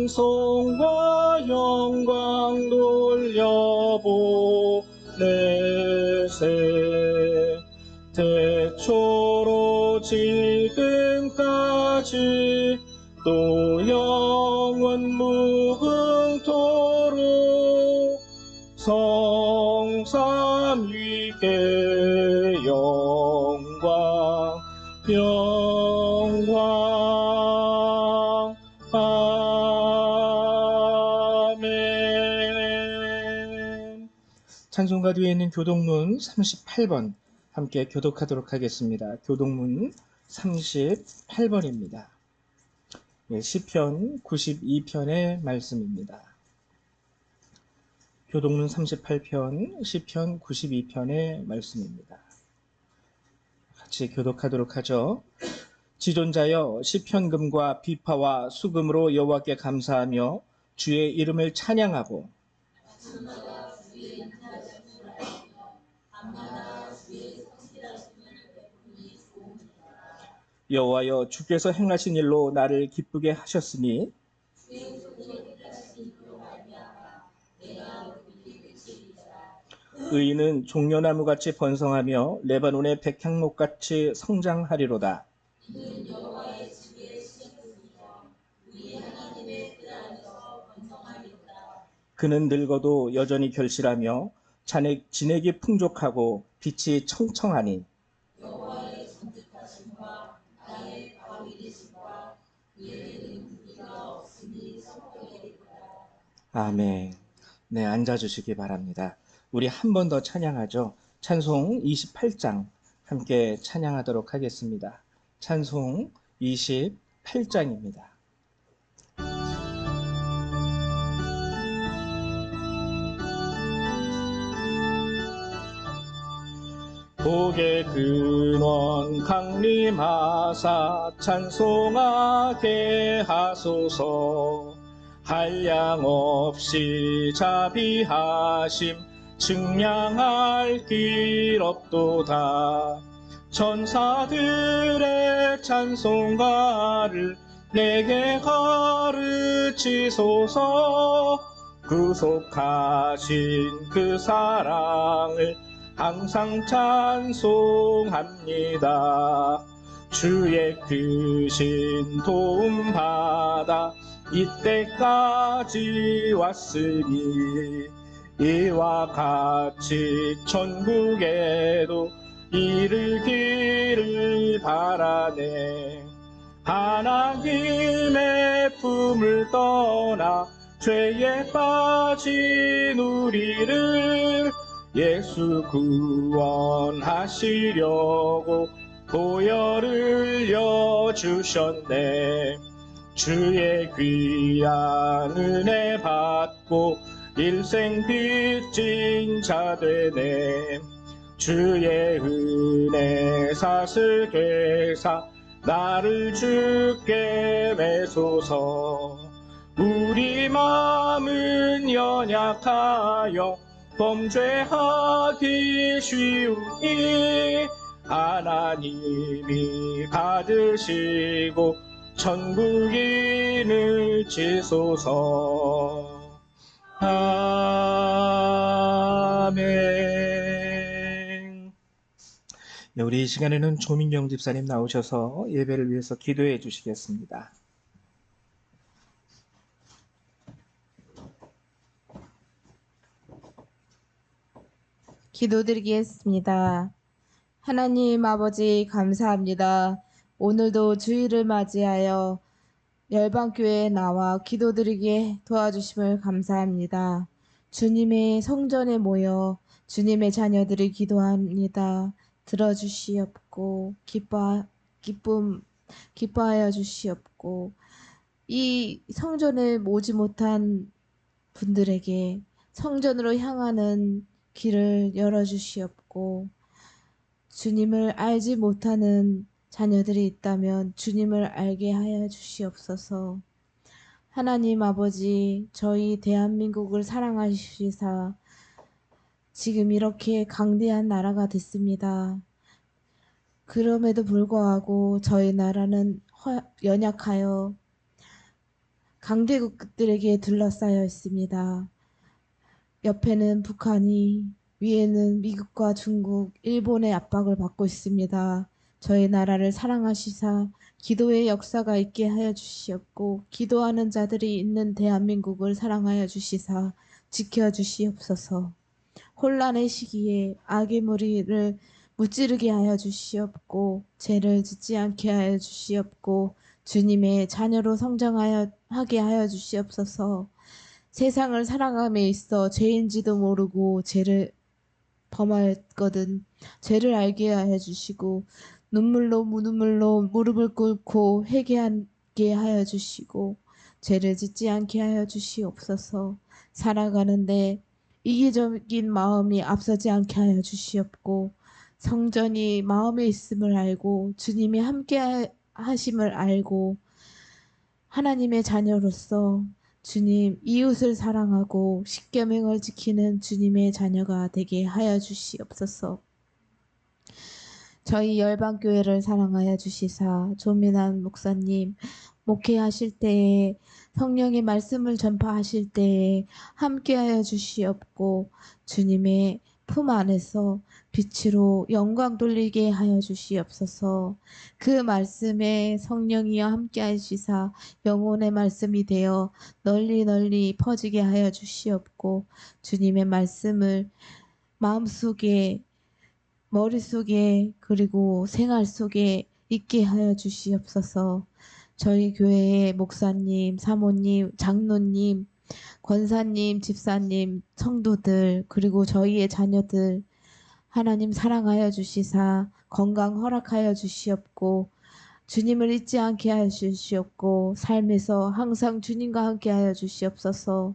찬송과 영광 돌려보내세. 태초로 지금까지 또 영원 무궁토록 성삼위께 영광 영광. 아멘. 찬송가 뒤에 있는 교독문 38번 함께 교독하도록 하겠습니다. 교독문 38번입니다. 시편 92편의 말씀입니다. 교독문 38편, 시편 92편의 말씀입니다. 같이 교독하도록 하죠. 지존자여, 시편금과 비파와 수금으로 여호와께 감사하며 주의 이름을 찬양하고 여호와여, 주께서 행하신 일로 나를 기쁘게 하셨으니 의인은 종려나무같이 번성하며 레바논의 백향목같이 성장하리로다. 그는 늙어도 여전히 결실하며 진액이 풍족하고 빛이 청청하니 아멘. 네, 앉아주시기 바랍니다. 우리 한 번 더 찬양하죠. 찬송 28장 함께 찬양하도록 하겠습니다. 찬송 28장입니다. 복의 근원 강림하사 찬송하게 하소서. 한량없이 자비하심 측량할 길 없도다. 천사들의 찬송가를 내게 가르치소서. 구속하신 그 사랑을 항상 찬송합니다. 주의 크신 도움 받아 이때까지 왔으니 이와 같이 천국에도 이르기를 바라네. 하나님의 품을 떠나 죄에 빠진 우리를 예수 구원하시려고 보혈을 흘려주셨네. 주의 귀한 은혜 받고 일생 빚진 자 되네. 주의 은혜 사슬 되사 나를 주께 매소서. 우리 마음은 연약하여 범죄하기 쉬우니 하나님이 받으시고 천국인을 지소서. 아멘. 네, 우리 이 시간에는 조민경 집사님 나오셔서 예배를 위해서 기도해 주시겠습니다. 기도드리겠습니다. 하나님 아버지 감사합니다. 오늘도 주일을 맞이하여 열방교회에 나와 기도드리게 도와주심을 감사합니다. 주님의 성전에 모여 주님의 자녀들이 기도합니다. 들어주시옵고 기뻐하여 주시옵고 이 성전에 모지 못한 분들에게 성전으로 향하는 길을 열어주시옵고 주님을 알지 못하는 자녀들이 있다면 주님을 알게 하여 주시옵소서. 하나님 아버지, 저희 대한민국을 사랑하시사 지금 이렇게 강대한 나라가 됐습니다. 그럼에도 불구하고 저희 나라는 연약하여 강대국들에게 둘러싸여 있습니다. 옆에는 북한이, 위에는 미국과 중국, 일본의 압박을 받고 있습니다. 저희 나라를 사랑하시사 기도의 역사가 있게 하여 주시옵고 기도하는 자들이 있는 대한민국을 사랑하여 주시사 지켜 주시옵소서. 혼란의 시기에 악의 무리를 무찌르게 하여 주시옵고 죄를 짓지 않게 하여 주시옵고 주님의 자녀로 성장하여 하게 하여 주시옵소서. 세상을 살아감에 있어 죄인지도 모르고 죄를 범했거든 죄를 알게 하여 주시고 눈물로 무릎을 꿇고 회개하게 하여 주시고 죄를 짓지 않게 하여 주시옵소서. 살아가는데 이기적인 마음이 앞서지 않게 하여 주시옵고 성전이 마음에 있음을 알고 주님이 함께 하심을 알고 하나님의 자녀로서 주님 이웃을 사랑하고 십계명을 지키는 주님의 자녀가 되게 하여 주시옵소서. 저희 열방교회를 사랑하여 주시사 조민환 목사님 목회하실 때에 성령의 말씀을 전파하실 때에 함께하여 주시옵고 주님의 품 안에서 빛으로 영광 돌리게 하여 주시옵소서. 그 말씀에 성령이여 함께하시사 영혼의 말씀이 되어 널리 퍼지게 하여 주시옵고 주님의 말씀을 마음속에 머릿속에 그리고 생활 속에 있게 하여 주시옵소서. 저희 교회의 목사님, 사모님, 장로님, 권사님, 집사님, 성도들 그리고 저희의 자녀들 하나님 사랑하여 주시사 건강 허락하여 주시옵고 주님을 잊지 않게 하여 주시옵고 삶에서 항상 주님과 함께 하여 주시옵소서.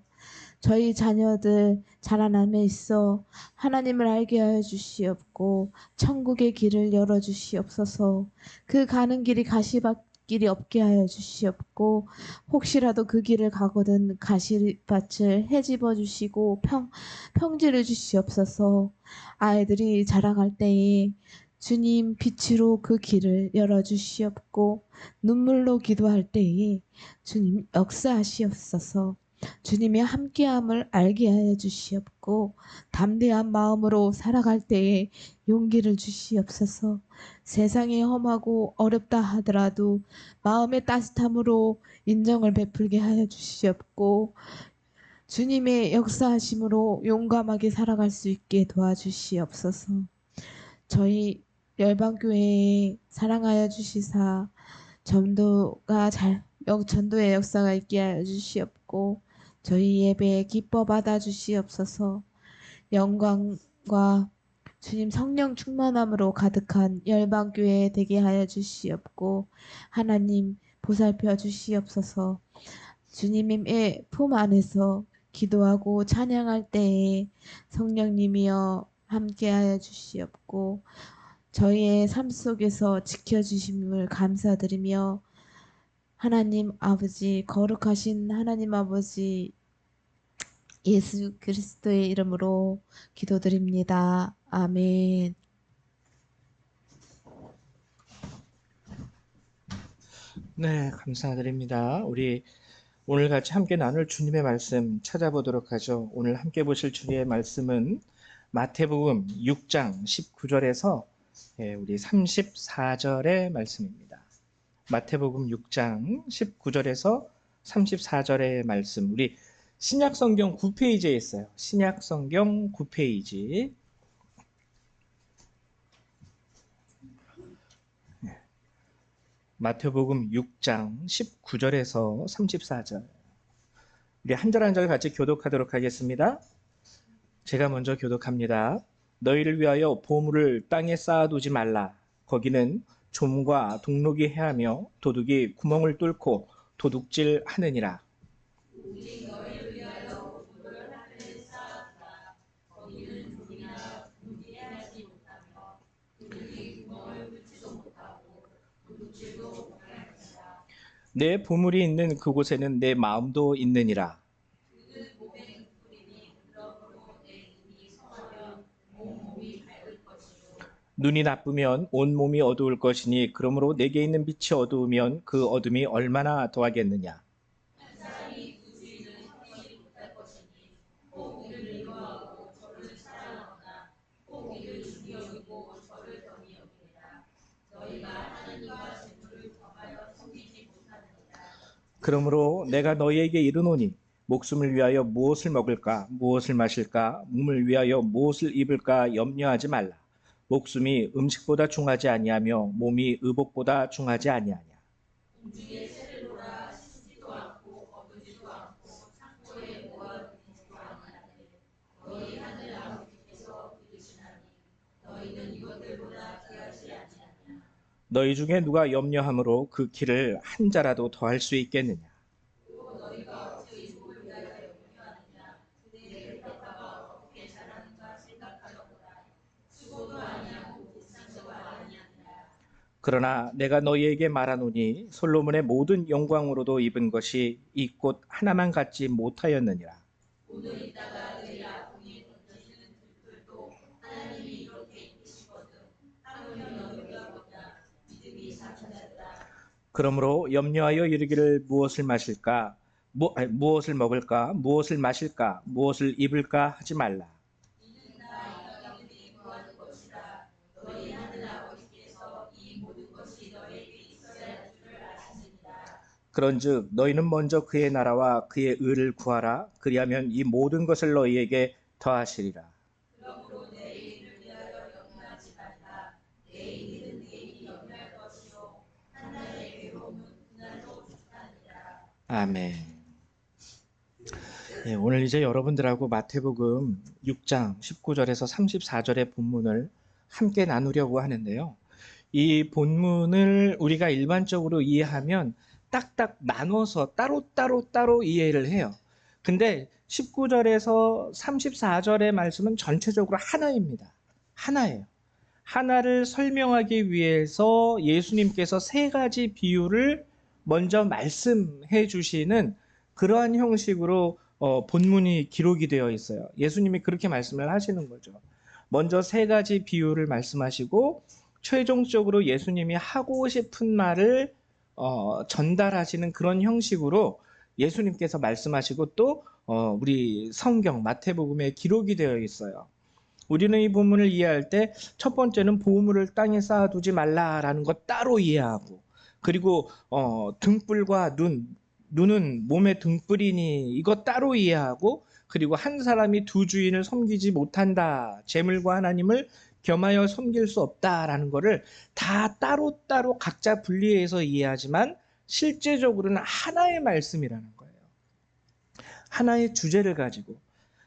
저희 자녀들 자라남에 있어 하나님을 알게 하여 주시옵고 천국의 길을 열어 주시옵소서. 그 가는 길이 가시밭길이 없게 하여 주시옵고 혹시라도 그 길을 가거든 가시밭을 헤집어 주시고 평지를 주시옵소서. 아이들이 자라갈 때에 주님 빛으로 그 길을 열어 주시옵고 눈물로 기도할 때에 주님 역사하시옵소서. 주님의 함께함을 알게 하여 주시옵고 담대한 마음으로 살아갈 때에 용기를 주시옵소서. 세상이 험하고 어렵다 하더라도 마음의 따뜻함으로 인정을 베풀게 하여 주시옵고 주님의 역사하심으로 용감하게 살아갈 수 있게 도와주시옵소서. 저희 열방교회에 사랑하여 주시사 전도의 역사가 있게 하여 주시옵고 저희 예배에 기뻐 받아 주시옵소서. 영광과 주님 성령 충만함으로 가득한 열방교회 되게 하여 주시옵고 하나님 보살펴 주시옵소서. 주님의 품 안에서 기도하고 찬양할 때에 성령님이여 함께하여 주시옵고 저희의 삶 속에서 지켜주심을 감사드리며 하나님 아버지 거룩하신 하나님 아버지 예수 그리스도의 이름으로 기도드립니다. 아멘. 네, 감사드립니다. 우리 오늘 같이 함께 나눌 주님의 말씀 찾아보도록 하죠. 오늘 함께 보실 주님의 말씀은 마태복음 6장 19절에서 우리 34절의 말씀입니다. 마태복음 6장 19절에서 34절의 말씀. 우리 신약성경 9페이지에 있어요. 신약성경 9페이지. 마태복음 6장 19절에서 34절. 우리 한 절 한 절 같이 교독하도록 하겠습니다. 제가 먼저 교독합니다. 너희를 위하여 보물을 땅에 쌓아두지 말라. 거기는 좀과 동록이 해하며 도둑이 구멍을 뚫고 도둑질 하느니라. 내 보물이 있는 그곳에는 내 마음도 있느니라. 눈이 나쁘면 온 몸이 어두울 것이니 그러므로 내게 있는 빛이 어두우면 그 어둠이 얼마나 더하겠느냐. 그러므로 내가 너희에게 이르노니 목숨을 위하여 무엇을 먹을까 무엇을 마실까 몸을 위하여 무엇을 입을까 염려하지 말라. 목숨이 음식보다 중하지 아니하며 몸이 의복보다 중하지 아니하냐. 너희 중에 누가 염려함으로 그 길을 한 자라도 더할 수 있겠느냐. 그러나 내가 너희에게 말하노니 솔로몬의 모든 영광으로도 입은 것이 이 꽃 하나만 갖지 못하였느니라. 그러므로 염려하여 이르기를 무엇을 마실까 무엇을 먹을까 무엇을 마실까 무엇을 입을까 하지 말라. 그런즉 너희는 먼저 그의 나라와 그의 의를 구하라. 그리하면 이 모든 것을 너희에게 더하시리라. 아멘. 네, 오늘 이제 여러분들하고 마태복음 6장 19절에서 34절의 본문을 함께 나누려고 하는데요. 이 본문을 우리가 일반적으로 이해하면 딱딱 나눠서 따로 이해를 해요. 근데 19절에서 34절의 말씀은 전체적으로 하나입니다. 하나예요. 하나를 설명하기 위해서 예수님께서 세 가지 비유를 먼저 말씀해 주시는 그러한 형식으로 본문이 기록이 되어 있어요. 예수님이 그렇게 말씀을 하시는 거죠. 먼저 세 가지 비유를 말씀하시고 최종적으로 예수님이 하고 싶은 말을 전달하시는 그런 형식으로 예수님께서 말씀하시고 또 우리 성경 마태복음에 기록이 되어 있어요. 우리는 이 본문을 이해할 때 첫 번째는 보물을 땅에 쌓아두지 말라라는 것 따로 이해하고, 그리고 등불과 눈은 몸의 등불이니 이것 따로 이해하고, 그리고 한 사람이 두 주인을 섬기지 못한다, 재물과 하나님을 겸하여 섬길 수 없다라는 것을 다 따로따로 각자 분리해서 이해하지만 실제적으로는 하나의 말씀이라는 거예요. 하나의 주제를 가지고.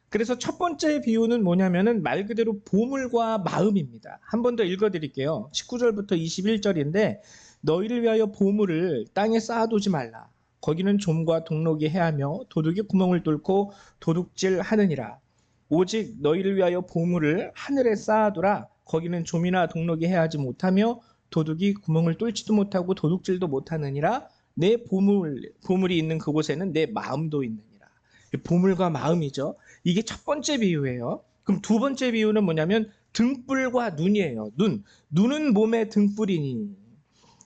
그래서 첫 번째 비유는 뭐냐면은 말 그대로 보물과 마음입니다. 한 번 더 읽어드릴게요. 19절부터 21절인데 너희를 위하여 보물을 땅에 쌓아두지 말라. 거기는 좀과 동록이 해하며 도둑이 구멍을 뚫고 도둑질 하느니라. 오직 너희를 위하여 보물을 하늘에 쌓아두라. 거기는 좀이나 동록이 해하지 못하며 도둑이 구멍을 뚫지도 못하고 도둑질도 못하느니라. 내 보물이 있는 그곳에는 내 마음도 있느니라. 보물과 마음이죠. 이게 첫 번째 비유예요. 그럼 두 번째 비유는 뭐냐면 등불과 눈이에요. 눈은 몸의 등불이니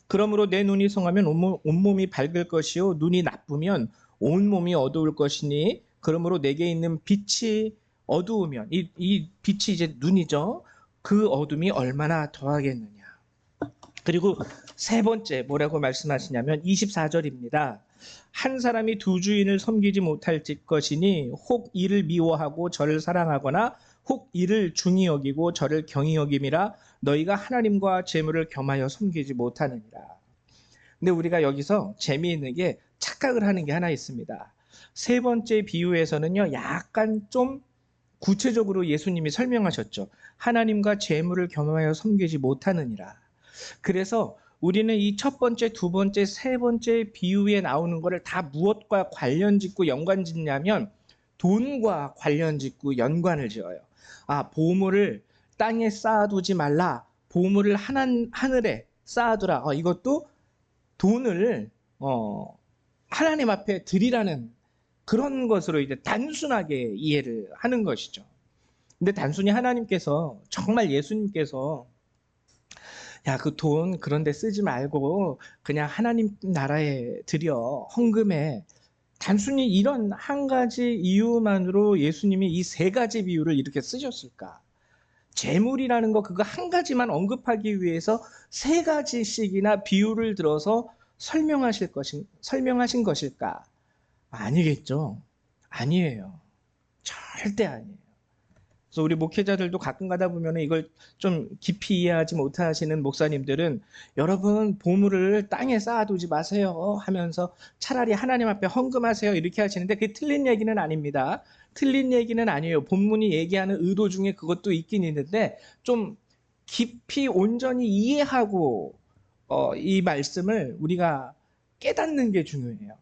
그러므로 내 눈이 성하면 온몸이 밝을 것이요 눈이 나쁘면 온몸이 어두울 것이니 그러므로 내게 있는 빛이 어두우면 이 빛이 이제 눈이죠. 그 어둠이 얼마나 더하겠느냐. 그리고 세 번째 뭐라고 말씀하시냐면 24절입니다. 한 사람이 두 주인을 섬기지 못할 것이니 혹 이를 미워하고 저를 사랑하거나 혹 이를 중히 여기고 저를 경히 여김이라. 너희가 하나님과 재물을 겸하여 섬기지 못하느니라. 근데 우리가 여기서 재미있는 게 착각을 하는 게 하나 있습니다. 세 번째 비유에서는요, 약간 좀 구체적으로 예수님이 설명하셨죠. 하나님과 재물을 겸하여 섬기지 못하느니라. 그래서 우리는 이 첫 번째, 두 번째, 세 번째 비유에 나오는 것을 다 무엇과 관련 짓고 연관 짓냐면 돈과 관련 짓고 연관을 지어요. 보물을 땅에 쌓아두지 말라. 보물을 하늘에 쌓아두라. 이것도 돈을 하나님 앞에 드리라는 그런 것으로 이제 단순하게 이해를 하는 것이죠. 근데 단순히 하나님께서 정말 예수님께서 그 돈 그런데 쓰지 말고 그냥 하나님 나라에 드려 헌금해. 단순히 이런 한 가지 이유만으로 예수님이 이 세 가지 비유를 이렇게 쓰셨을까? 재물이라는 거 그거 한 가지만 언급하기 위해서 세 가지씩이나 비유를 들어서 설명하신 것일까? 아니겠죠. 아니에요. 절대 아니에요. 그래서 우리 목회자들도 가끔 가다 보면 이걸 좀 깊이 이해하지 못하시는 목사님들은 여러분 보물을 땅에 쌓아두지 마세요 하면서 차라리 하나님 앞에 헌금하세요 이렇게 하시는데 그게 틀린 얘기는 아닙니다. 틀린 얘기는 아니에요. 본문이 얘기하는 의도 중에 그것도 있긴 있는데 좀 깊이 온전히 이해하고 이 말씀을 우리가 깨닫는 게 중요해요.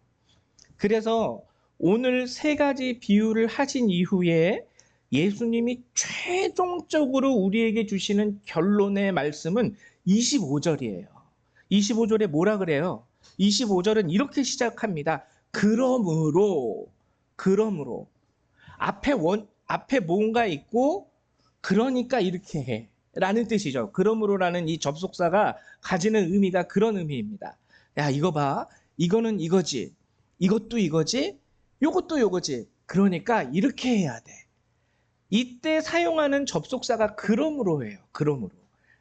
그래서 오늘 세 가지 비유를 하신 이후에 예수님이 최종적으로 우리에게 주시는 결론의 말씀은 25절이에요. 25절에 뭐라 그래요? 25절은 이렇게 시작합니다. 그러므로 앞에 뭔가 있고 그러니까 이렇게 해 라는 뜻이죠. 그러므로라는 이 접속사가 가지는 의미가 그런 의미입니다. 야, 이거 봐. 이거는 이거지. 이것도 이거지. 요것도 요거지. 그러니까 이렇게 해야 돼. 이때 사용하는 접속사가 그러므로예요. 그러므로.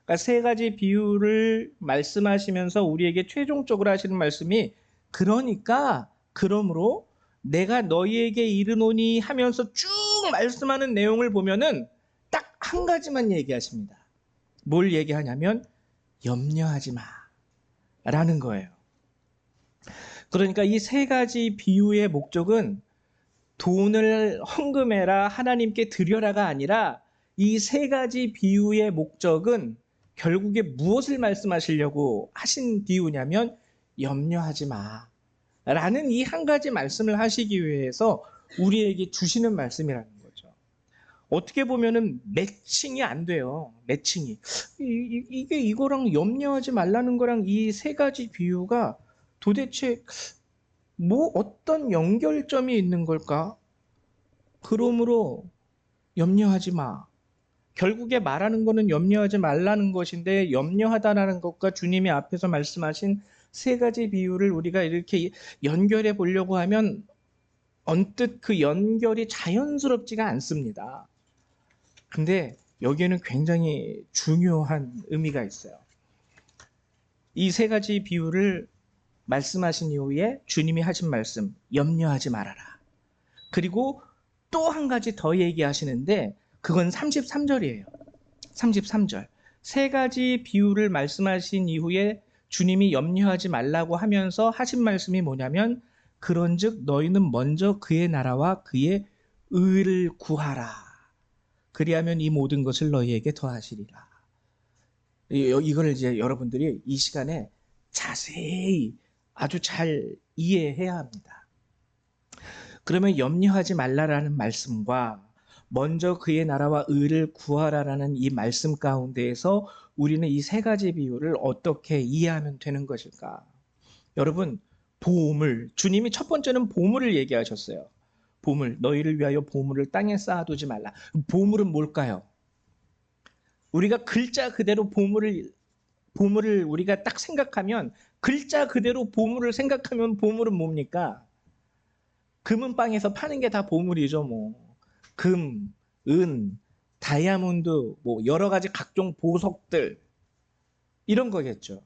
그러니까 세 가지 비유를 말씀하시면서 우리에게 최종적으로 하시는 말씀이 그러므로 내가 너희에게 이르노니 하면서 쭉 말씀하는 내용을 보면은 딱 한 가지만 얘기하십니다. 뭘 얘기하냐면 염려하지 마 라는 거예요. 그러니까 이 세 가지 비유의 목적은 돈을 헌금해라 하나님께 드려라가 아니라 이 세 가지 비유의 목적은 결국에 무엇을 말씀하시려고 하신 비유냐면 염려하지 마 라는 이 한 가지 말씀을 하시기 위해서 우리에게 주시는 말씀이라는 거죠. 어떻게 보면은 매칭이 안 돼요. 매칭이. 이게 이거랑 염려하지 말라는 거랑 이 세 가지 비유가 도대체 뭐 어떤 연결점이 있는 걸까? 그러므로 염려하지 마. 결국에 말하는 거는 염려하지 말라는 것인데 염려하다라는 것과 주님이 앞에서 말씀하신 세 가지 비유를 우리가 이렇게 연결해 보려고 하면 언뜻 그 연결이 자연스럽지가 않습니다. 근데 여기에는 굉장히 중요한 의미가 있어요. 이 세 가지 비유를 말씀하신 이후에 주님이 하신 말씀, 염려하지 말아라. 그리고 또 한 가지 더 얘기하시는데 그건 33절이에요. 33절. 세 가지 비유를 말씀하신 이후에 주님이 염려하지 말라고 하면서 하신 말씀이 뭐냐면 그런즉 너희는 먼저 그의 나라와 그의 의를 구하라. 그리하면 이 모든 것을 너희에게 더하시리라. 이걸 이제 여러분들이 이 시간에 자세히 아주 잘 이해해야 합니다. 그러면 염려하지 말라라는 말씀과 먼저 그의 나라와 의를 구하라라는 이 말씀 가운데에서 우리는 이 세 가지 비유를 어떻게 이해하면 되는 것일까? 여러분, 보물, 주님이 첫 번째는 보물을 얘기하셨어요. 보물, 너희를 위하여 보물을 땅에 쌓아두지 말라. 보물은 뭘까요? 우리가 글자 그대로 보물을 우리가 딱 생각하면 글자 그대로 보물을 생각하면 보물은 뭡니까? 금은방에서 파는 게 다 보물이죠. 뭐 금, 은, 다이아몬드, 뭐 여러 가지 각종 보석들 이런 거겠죠.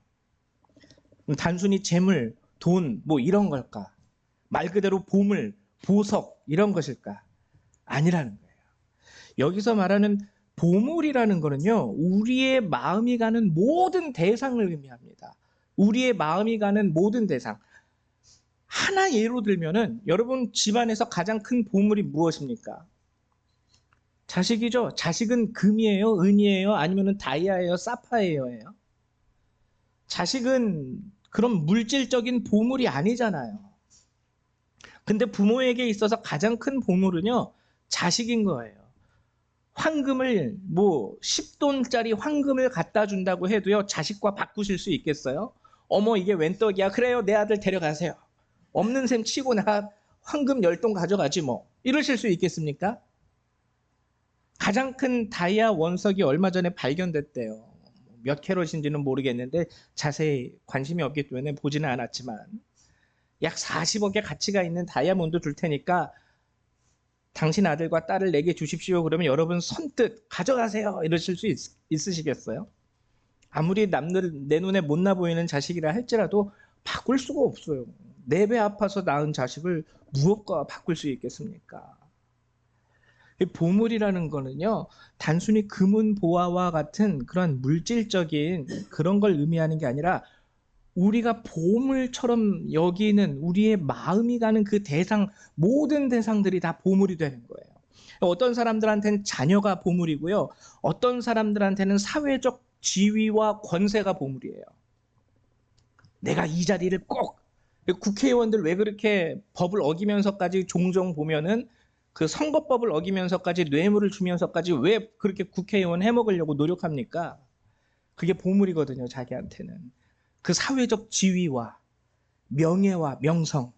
단순히 재물, 돈, 뭐 이런 걸까? 말 그대로 보물, 보석 이런 것일까? 아니라는 거예요. 여기서 말하는 보물이라는 거는요, 우리의 마음이 가는 모든 대상을 의미합니다. 우리의 마음이 가는 모든 대상. 하나 예로 들면은 여러분 집안에서 가장 큰 보물이 무엇입니까? 자식이죠. 자식은 금이에요, 은이에요, 아니면은 다이아예요, 사파이어예요. 자식은 그런 물질적인 보물이 아니잖아요. 근데 부모에게 있어서 가장 큰 보물은요, 자식인 거예요. 황금을 뭐 10돈짜리 황금을 갖다 준다고 해도요, 자식과 바꾸실 수 있겠어요? 어머 이게 웬 떡이야? 그래요, 내 아들 데려가세요. 없는 셈 치고 나 황금 10돈 가져가지 뭐. 이러실 수 있겠습니까? 가장 큰 다이아 원석이 얼마 전에 발견됐대요. 몇 캐럿인지는 모르겠는데 자세히 관심이 없기 때문에 보지는 않았지만 약 40억의 가치가 있는 다이아몬드 줄 테니까 당신 아들과 딸을 내게 주십시오. 그러면 여러분 선뜻 가져가세요. 이러실 수 있으시겠어요? 아무리 남들 내 눈에 못나 보이는 자식이라 할지라도 바꿀 수가 없어요. 내 배 아파서 낳은 자식을 무엇과 바꿀 수 있겠습니까? 이 보물이라는 거는요, 단순히 금은 보화와 같은 그런 물질적인 그런 걸 의미하는 게 아니라 우리가 보물처럼 여기는 우리의 마음이 가는 그 대상, 모든 대상들이 다 보물이 되는 거예요. 어떤 사람들한테는 자녀가 보물이고요. 어떤 사람들한테는 사회적 지위와 권세가 보물이에요. 내가 이 자리를 꼭, 국회의원들 왜 그렇게 법을 어기면서까지 종종 보면은 그 선거법을 어기면서까지 뇌물을 주면서까지 왜 그렇게 국회의원 해먹으려고 노력합니까? 그게 보물이거든요, 자기한테는. 그 사회적 지위와 명예와 명성,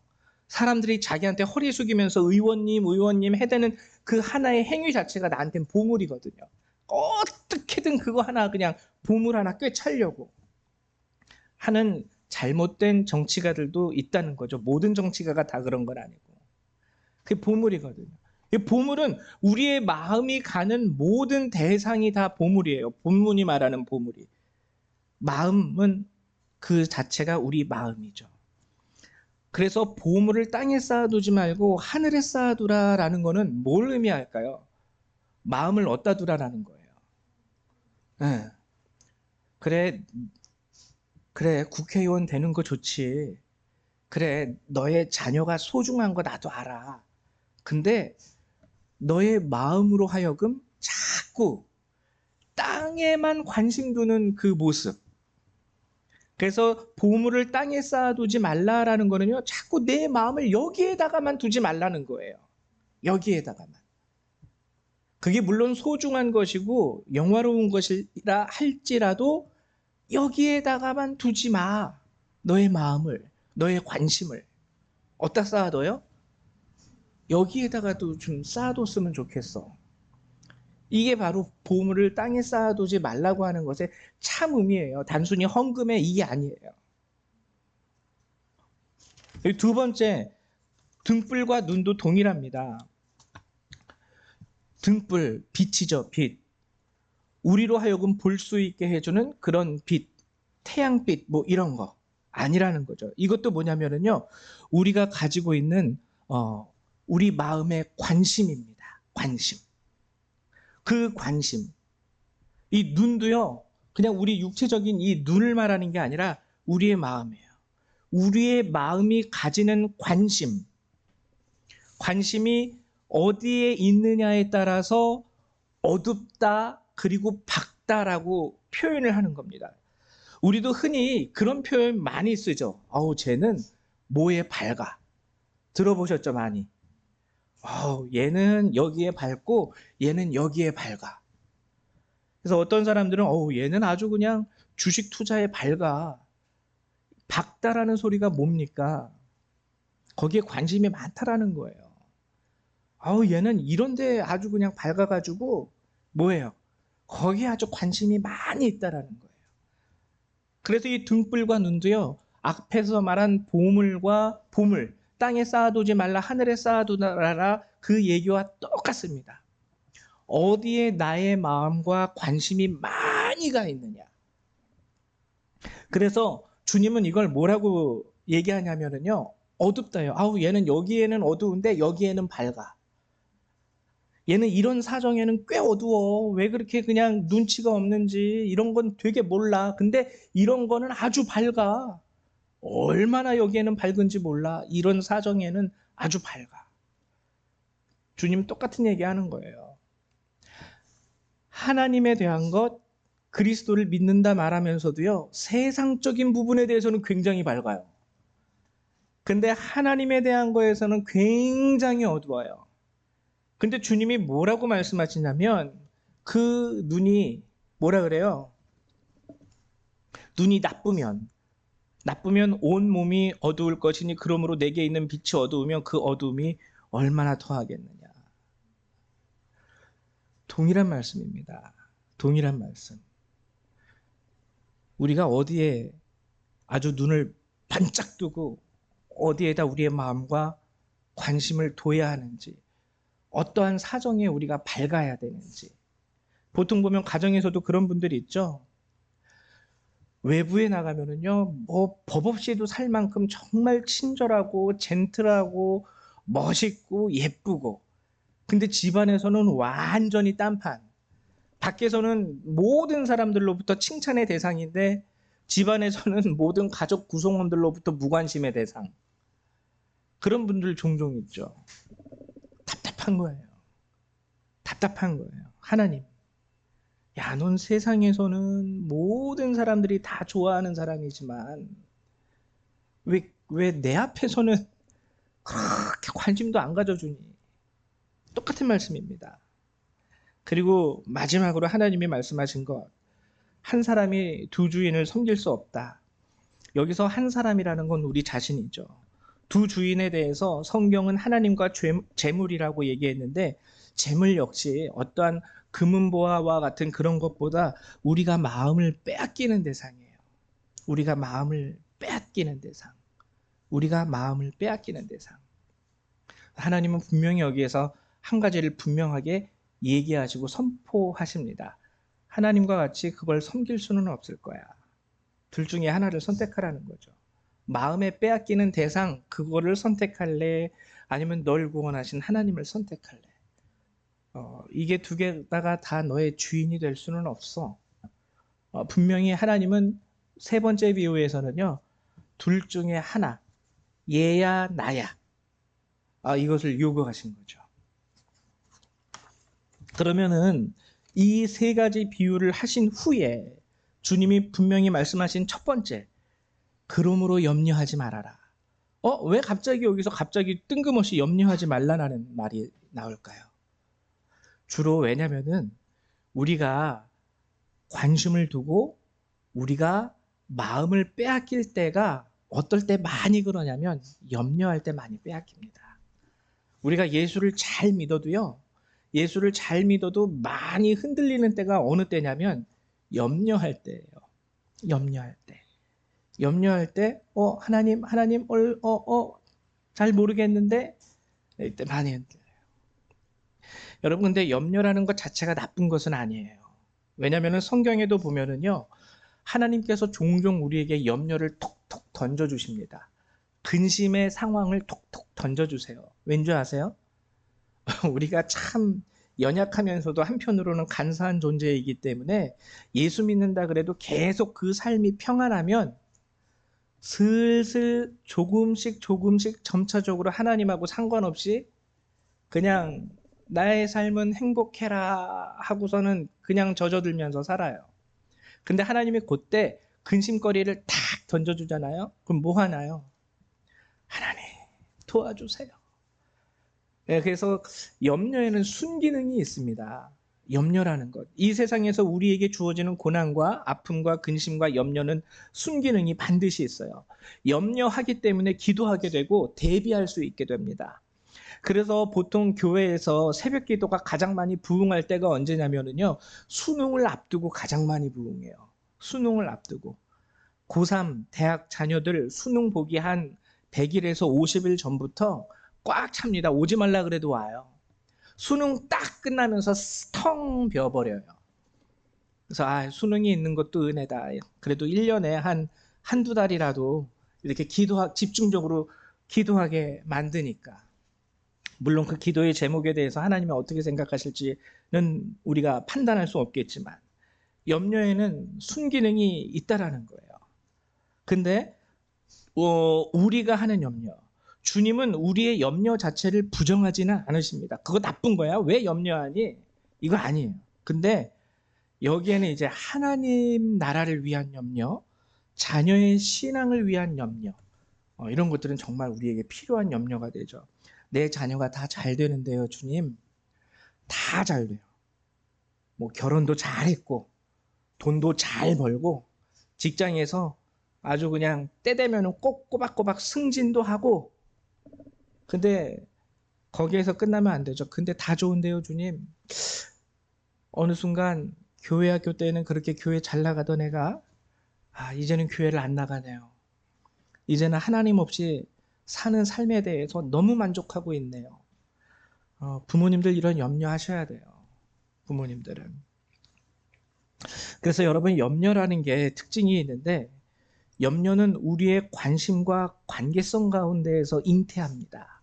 사람들이 자기한테 허리 숙이면서 의원님 해대는 그 하나의 행위 자체가 나한테는 보물이거든요. 어떻게든 그거 하나 그냥 보물 하나 꿰차려고 하는 잘못된 정치가들도 있다는 거죠. 모든 정치가가 다 그런 건 아니고. 그게 보물이거든요. 이 보물은 우리의 마음이 가는 모든 대상이 다 보물이에요. 본문이 말하는 보물이. 마음은 그 자체가 우리 마음이죠. 그래서 보물을 땅에 쌓아두지 말고 하늘에 쌓아두라라는 거는 뭘 의미할까요? 마음을 어디다 두라라는 거예요. 네. 그래, 그래, 국회의원 되는 거 좋지. 그래, 너의 자녀가 소중한 거 나도 알아. 근데 너의 마음으로 하여금 자꾸 땅에만 관심 두는 그 모습. 그래서 보물을 땅에 쌓아두지 말라라는 거는요, 자꾸 내 마음을 여기에다가만 두지 말라는 거예요. 여기에다가만. 그게 물론 소중한 것이고 영화로운 것이라 할지라도 여기에다가만 두지 마. 너의 마음을, 너의 관심을. 어디다 쌓아둬요? 여기에다가도 좀 쌓아뒀으면 좋겠어. 이게 바로 보물을 땅에 쌓아두지 말라고 하는 것의 참 의미예요. 단순히 헌금의 이게 아니에요. 두 번째, 등불과 눈도 동일합니다. 등불, 빛이죠, 빛. 우리로 하여금 볼 수 있게 해주는 그런 빛, 태양빛, 뭐 이런 거 아니라는 거죠. 이것도 뭐냐면은요, 우리가 가지고 있는 우리 마음의 관심입니다. 관심. 그 관심. 이 눈도요, 그냥 우리 육체적인 이 눈을 말하는 게 아니라 우리의 마음이에요. 우리의 마음이 가지는 관심. 관심이 어디에 있느냐에 따라서 어둡다 그리고 밝다라고 표현을 하는 겁니다. 우리도 흔히 그런 표현 많이 쓰죠. 아우 쟤는 뭐에 밝아. 들어보셨죠 많이. 아우 얘는 여기에 밝고 얘는 여기에 밝아. 그래서 어떤 사람들은 어우 얘는 아주 그냥 주식 투자에 밝아. 밝다라는 소리가 뭡니까? 거기에 관심이 많다라는 거예요. 아우 얘는 이런데 아주 그냥 밝아가지고 뭐예요? 거기에 아주 관심이 많이 있다라는 거예요. 그래서 이 등불과 눈도요, 앞에서 말한 보물과 보물, 땅에 쌓아두지 말라, 하늘에 쌓아두라 그 얘기와 똑같습니다. 어디에 나의 마음과 관심이 많이 가 있느냐. 그래서 주님은 이걸 뭐라고 얘기하냐면요, 어둡다요. 아우 얘는 여기에는 어두운데 여기에는 밝아. 얘는 이런 사정에는 꽤 어두워. 왜 그렇게 그냥 눈치가 없는지 이런 건 되게 몰라. 근데 이런 거는 아주 밝아. 얼마나 여기에는 밝은지 몰라. 이런 사정에는 아주 밝아. 주님 똑같은 얘기 하는 거예요. 하나님에 대한 것, 그리스도를 믿는다 말하면서도요, 세상적인 부분에 대해서는 굉장히 밝아요. 근데 하나님에 대한 거에서는 굉장히 어두워요. 근데 주님이 뭐라고 말씀하시냐면 그 눈이 뭐라 그래요? 눈이 나쁘면 온 몸이 어두울 것이니 그러므로 내게 있는 빛이 어두우면 그 어두움이 얼마나 더하겠느냐. 동일한 말씀입니다. 동일한 말씀. 우리가 어디에 아주 눈을 반짝 뜨고 어디에다 우리의 마음과 관심을 둬야 하는지, 어떠한 사정에 우리가 밝아야 되는지. 보통 보면 가정에서도 그런 분들이 있죠. 외부에 나가면은요, 뭐 법 없이도 살 만큼 정말 친절하고 젠틀하고 멋있고 예쁘고, 근데 집안에서는 완전히 딴판. 밖에서는 모든 사람들로부터 칭찬의 대상인데 집안에서는 모든 가족 구성원들로부터 무관심의 대상. 그런 분들 종종 있죠. 답답한 거예요. 답답한 거예요. 하나님, 야, 넌 세상에서는 모든 사람들이 다 좋아하는 사람이지만 왜 내 앞에서는 그렇게 관심도 안 가져주니? 똑같은 말씀입니다. 그리고 마지막으로 하나님이 말씀하신 것, 한 사람이 두 주인을 섬길 수 없다. 여기서 한 사람이라는 건 우리 자신이죠. 두 주인에 대해서 성경은 하나님과 재물이라고 얘기했는데, 재물 역시 어떠한 금은보화와 같은 그런 것보다 우리가 마음을 빼앗기는 대상이에요. 우리가 마음을 빼앗기는 대상. 우리가 마음을 빼앗기는 대상. 하나님은 분명히 여기에서 한 가지를 분명하게 얘기하시고 선포하십니다. 하나님과 같이 그걸 섬길 수는 없을 거야. 둘 중에 하나를 선택하라는 거죠. 마음에 빼앗기는 대상, 그거를 선택할래? 아니면 널 구원하신 하나님을 선택할래? 이게 두 개다가 다 너의 주인이 될 수는 없어. 분명히 하나님은 세 번째 비유에서는요, 둘 중에 하나, 얘야 나야, 이것을 요구하신 거죠. 그러면은 이 세 가지 비유를 하신 후에 주님이 분명히 말씀하신 첫 번째, 그러므로 염려하지 말아라. 왜 갑자기 여기서 갑자기 뜬금없이 염려하지 말라는 말이 나올까요? 주로 왜냐면은 우리가 관심을 두고 우리가 마음을 빼앗길 때가 어떨 때 많이 그러냐면 염려할 때 많이 빼앗깁니다. 우리가 예수를 잘 믿어도요, 예수를 잘 믿어도 많이 흔들리는 때가 어느 때냐면 염려할 때예요. 염려할 때. 염려할 때, 하나님, 잘 모르겠는데, 이때 많이 흔들려요. 여러분, 근데 염려라는 것 자체가 나쁜 것은 아니에요. 왜냐하면 성경에도 보면은요, 하나님께서 종종 우리에게 염려를 톡톡 던져주십니다. 근심의 상황을 톡톡 던져주세요. 왠지 아세요? 우리가 참 연약하면서도 한편으로는 간사한 존재이기 때문에 예수 믿는다 그래도 계속 그 삶이 평안하면 슬슬 조금씩 점차적으로 하나님하고 상관없이 그냥 나의 삶은 행복해라 하고서는 그냥 젖어들면서 살아요. 근데 하나님이 그때 근심거리를 탁 던져주잖아요. 그럼 뭐 하나요? 하나님 도와주세요. 네, 그래서 염려에는 순기능이 있습니다. 염려라는 것. 이 세상에서 우리에게 주어지는 고난과 아픔과 근심과 염려는 순기능이 반드시 있어요. 염려하기 때문에 기도하게 되고 대비할 수 있게 됩니다. 그래서 보통 교회에서 새벽 기도가 가장 많이 부흥할 때가 언제냐면요. 수능을 앞두고 가장 많이 부흥해요. 수능을 앞두고. 고3 대학 자녀들 수능 보기 한 100일에서 50일 전부터 꽉 찹니다. 오지 말라 그래도 와요. 수능 딱 끝나면서 텅 비어버려요. 그래서 수능이 있는 것도 은혜다. 그래도 1년에 한두 달이라도 이렇게 집중적으로 기도하게 만드니까. 물론 그 기도의 제목에 대해서 하나님이 어떻게 생각하실지는 우리가 판단할 수 없겠지만 염려에는 순기능이 있다라는 거예요. 근데 우리가 하는 염려, 주님은 우리의 염려 자체를 부정하지는 않으십니다. 그거 나쁜 거야? 왜 염려하니? 이거 아니에요. 근데 여기에는 이제 하나님 나라를 위한 염려, 자녀의 신앙을 위한 염려, 이런 것들은 정말 우리에게 필요한 염려가 되죠. 내 자녀가 다 잘 되는데요, 주님. 다 잘 돼요. 뭐 결혼도 잘했고, 돈도 잘 벌고, 직장에서 아주 그냥 때 되면 꼭 꼬박꼬박 승진도 하고, 근데 거기에서 끝나면 안 되죠. 근데 다 좋은데요, 주님. 어느 순간 교회 학교 때는 그렇게 교회 잘 나가던 애가 이제는 교회를 안 나가네요. 이제는 하나님 없이 사는 삶에 대해서 너무 만족하고 있네요. 부모님들 이런 염려하셔야 돼요. 부모님들은. 그래서 여러분 염려라는 게 특징이 있는데 염려는 우리의 관심과 관계성 가운데에서 잉태합니다.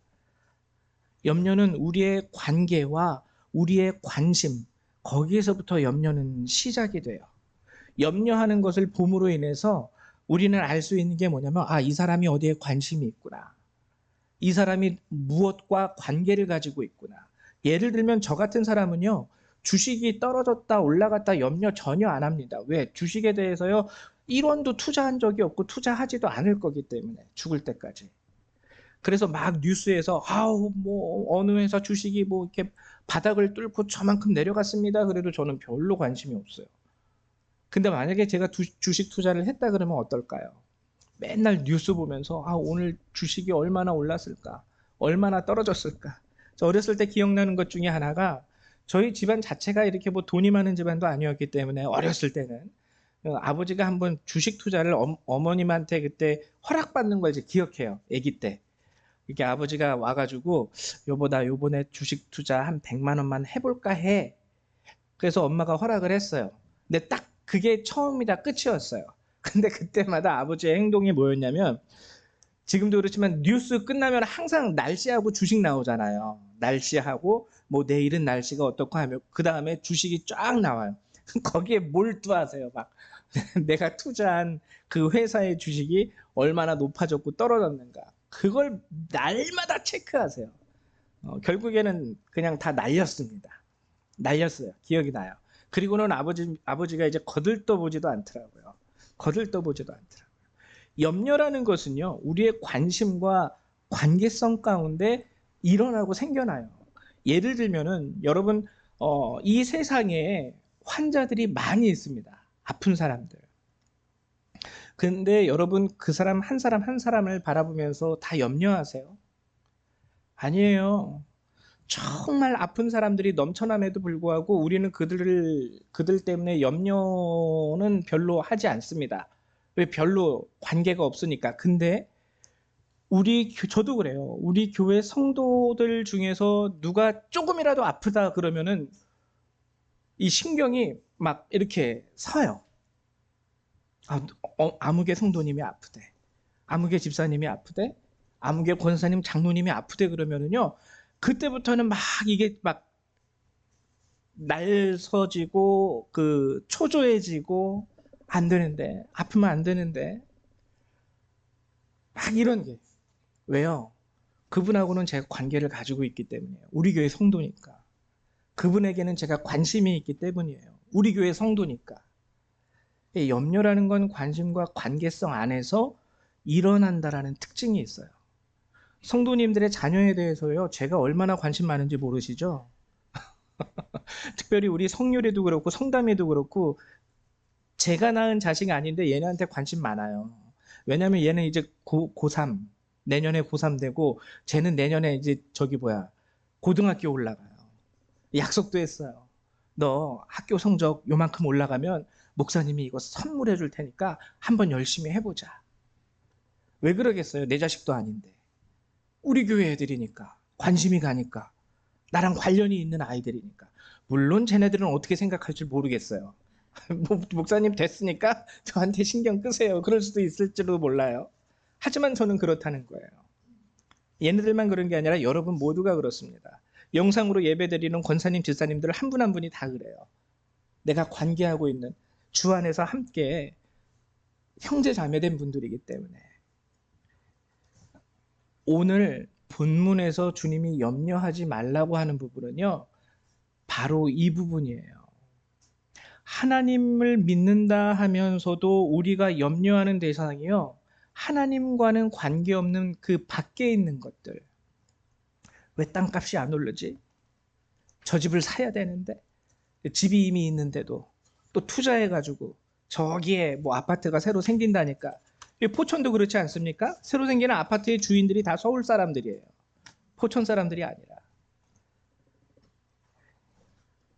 염려는 우리의 관계와 우리의 관심, 거기에서부터 염려는 시작이 돼요. 염려하는 것을 봄으로 인해서 우리는 알 수 있는 게 뭐냐면, 아, 이 사람이 어디에 관심이 있구나. 이 사람이 무엇과 관계를 가지고 있구나. 예를 들면 저 같은 사람은요, 주식이 떨어졌다 올라갔다 염려 전혀 안 합니다. 왜? 주식에 대해서요, 1원도 투자한 적이 없고 투자하지도 않을 거기 때문에 죽을 때까지. 그래서 막 뉴스에서 아우 뭐 어느 회사 주식이 뭐 이렇게 바닥을 뚫고 저만큼 내려갔습니다. 그래도 저는 별로 관심이 없어요. 근데 만약에 제가 주식 투자를 했다 그러면 어떨까요? 맨날 뉴스 보면서 아 오늘 주식이 얼마나 올랐을까? 얼마나 떨어졌을까? 저 어렸을 때 기억나는 것 중에 하나가 저희 집안 자체가 이렇게 뭐 돈이 많은 집안도 아니었기 때문에 어렸을 때는 아버지가 한번 주식 투자를 어머님한테 그때 허락받는 걸 이제 기억해요. 아기 때. 이렇게 아버지가 와가지고 여보 나 요번에 주식 투자 한 100만 원만 해볼까 해. 그래서 엄마가 허락을 했어요. 근데 딱 그게 처음이다 끝이었어요. 근데 그때마다 아버지의 행동이 뭐였냐면 지금도 그렇지만 뉴스 끝나면 항상 날씨하고 주식 나오잖아요. 날씨하고 뭐 내일은 날씨가 어떻고 하면 그 다음에 주식이 쫙 나와요. 거기에 몰두하세요. 막 내가 투자한 그 회사의 주식이 얼마나 높아졌고 떨어졌는가. 그걸 날마다 체크하세요. 결국에는 그냥 다 날렸습니다. 날렸어요. 기억이 나요. 그리고는 아버지가 이제 거들떠보지도 않더라고요. 거들떠보지도 않더라고요. 염려라는 것은요, 우리의 관심과 관계성 가운데 일어나고 생겨나요. 예를 들면은 여러분, 이 세상에 환자들이 많이 있습니다. 아픈 사람들. 근데 여러분, 그 사람 한 사람을 바라보면서 다 염려하세요? 아니에요. 정말 아픈 사람들이 넘쳐남에도 불구하고 우리는 그들 때문에 염려는 별로 하지 않습니다. 왜? 별로 관계가 없으니까. 근데 저도 그래요. 우리 교회 성도들 중에서 누가 조금이라도 아프다 그러면은 이 신경이 막 이렇게 서요. 아, 아무개 성도님이 아프대. 아무개 집사님이 아프대. 아무개 권사님 장로님이 아프대 그러면은요. 그때부터는 막 이게 막 날서지고 그 초조해지고 안 되는데 아프면 안 되는데 막 이런 게 왜요? 그분하고는 제가 관계를 가지고 있기 때문이에요. 우리 교회 성도니까. 그분에게는 제가 관심이 있기 때문이에요. 우리 교회 성도니까. 염려라는 건 관심과 관계성 안에서 일어난다라는 특징이 있어요. 성도님들의 자녀에 대해서요, 제가 얼마나 관심 많은지 모르시죠? 특별히 우리 성률이도 그렇고 성담이도 그렇고 제가 낳은 자식이 아닌데 얘네한테 관심 많아요. 왜냐면 얘는 이제 고3, 내년에 고3 되고 쟤는 내년에 이제 고등학교 올라가요. 약속도 했어요. 너 학교 성적 요만큼 올라가면 목사님이 이거 선물해 줄 테니까 한번 열심히 해보자. 왜 그러겠어요? 내 자식도 아닌데. 우리 교회 애들이니까. 관심이 가니까. 나랑 관련이 있는 아이들이니까. 물론 쟤네들은 어떻게 생각할지 모르겠어요. 목사님 됐으니까 저한테 신경 끄세요. 그럴 수도 있을지도 몰라요. 하지만 저는 그렇다는 거예요. 얘네들만 그런 게 아니라 여러분 모두가 그렇습니다. 영상으로 예배드리는 권사님, 집사님들 한 분 한 분이 다 그래요. 내가 관계하고 있는 주 안에서 함께 형제 자매된 분들이기 때문에 오늘 본문에서 주님이 염려하지 말라고 하는 부분은요. 바로 이 부분이에요. 하나님을 믿는다 하면서도 우리가 염려하는 대상이요. 하나님과는 관계없는 그 밖에 있는 것들. 왜 땅값이 안 오르지? 저 집을 사야 되는데 집이 이미 있는데도 또 투자해가지고 저기에 뭐 아파트가 새로 생긴다니까. 포천도 그렇지 않습니까? 새로 생기는 아파트의 주인들이 다 서울 사람들이에요. 포천 사람들이 아니라.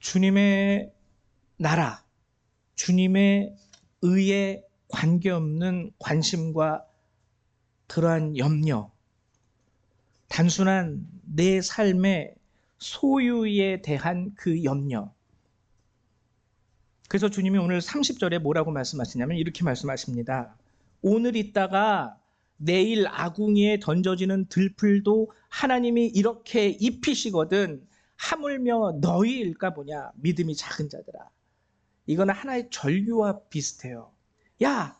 주님의 나라, 주님의 의에 관계없는 관심과 그러한 염려, 단순한 내 삶의 소유에 대한 그 염려, 그래서 주님이 오늘 30절에 뭐라고 말씀하시냐면 이렇게 말씀하십니다. 오늘 있다가 내일 아궁이에 던져지는 들풀도 하나님이 이렇게 입히시거든 하물며 너희일까 보냐 믿음이 작은 자들아. 이거는 하나의 절규와 비슷해요. 야,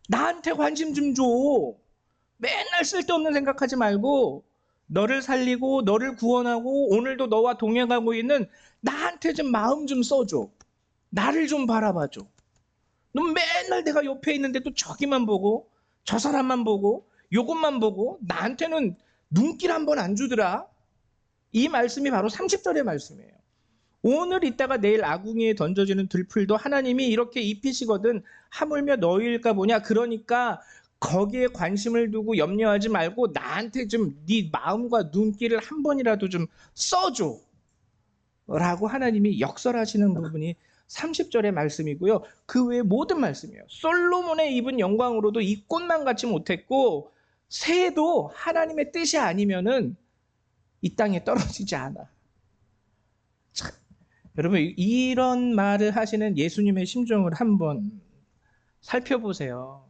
나한테 관심 좀 줘. 맨날 쓸데없는 생각하지 말고 너를 살리고 너를 구원하고 오늘도 너와 동행하고 있는 나한테 좀 마음 좀 써줘. 나를 좀 바라봐줘. 넌 맨날 내가 옆에 있는데도 저기만 보고 저 사람만 보고 요것만 보고 나한테는 눈길 한 번 안 주더라. 이 말씀이 바로 30절의 말씀이에요. 오늘 있다가 내일 아궁이에 던져지는 들풀도 하나님이 이렇게 입히시거든 하물며 너희일까 보냐. 그러니까 거기에 관심을 두고 염려하지 말고 나한테 좀 네 마음과 눈길을 한 번이라도 좀 써줘 라고 하나님이 역설하시는 부분이 30절의 말씀이고요. 그 외에 모든 말씀이에요. 솔로몬의 입은 영광으로도 이 꽃만 같지 못했고 새도 하나님의 뜻이 아니면은 이 땅에 떨어지지 않아. 참, 여러분 이런 말을 하시는 예수님의 심정을 한번 살펴보세요.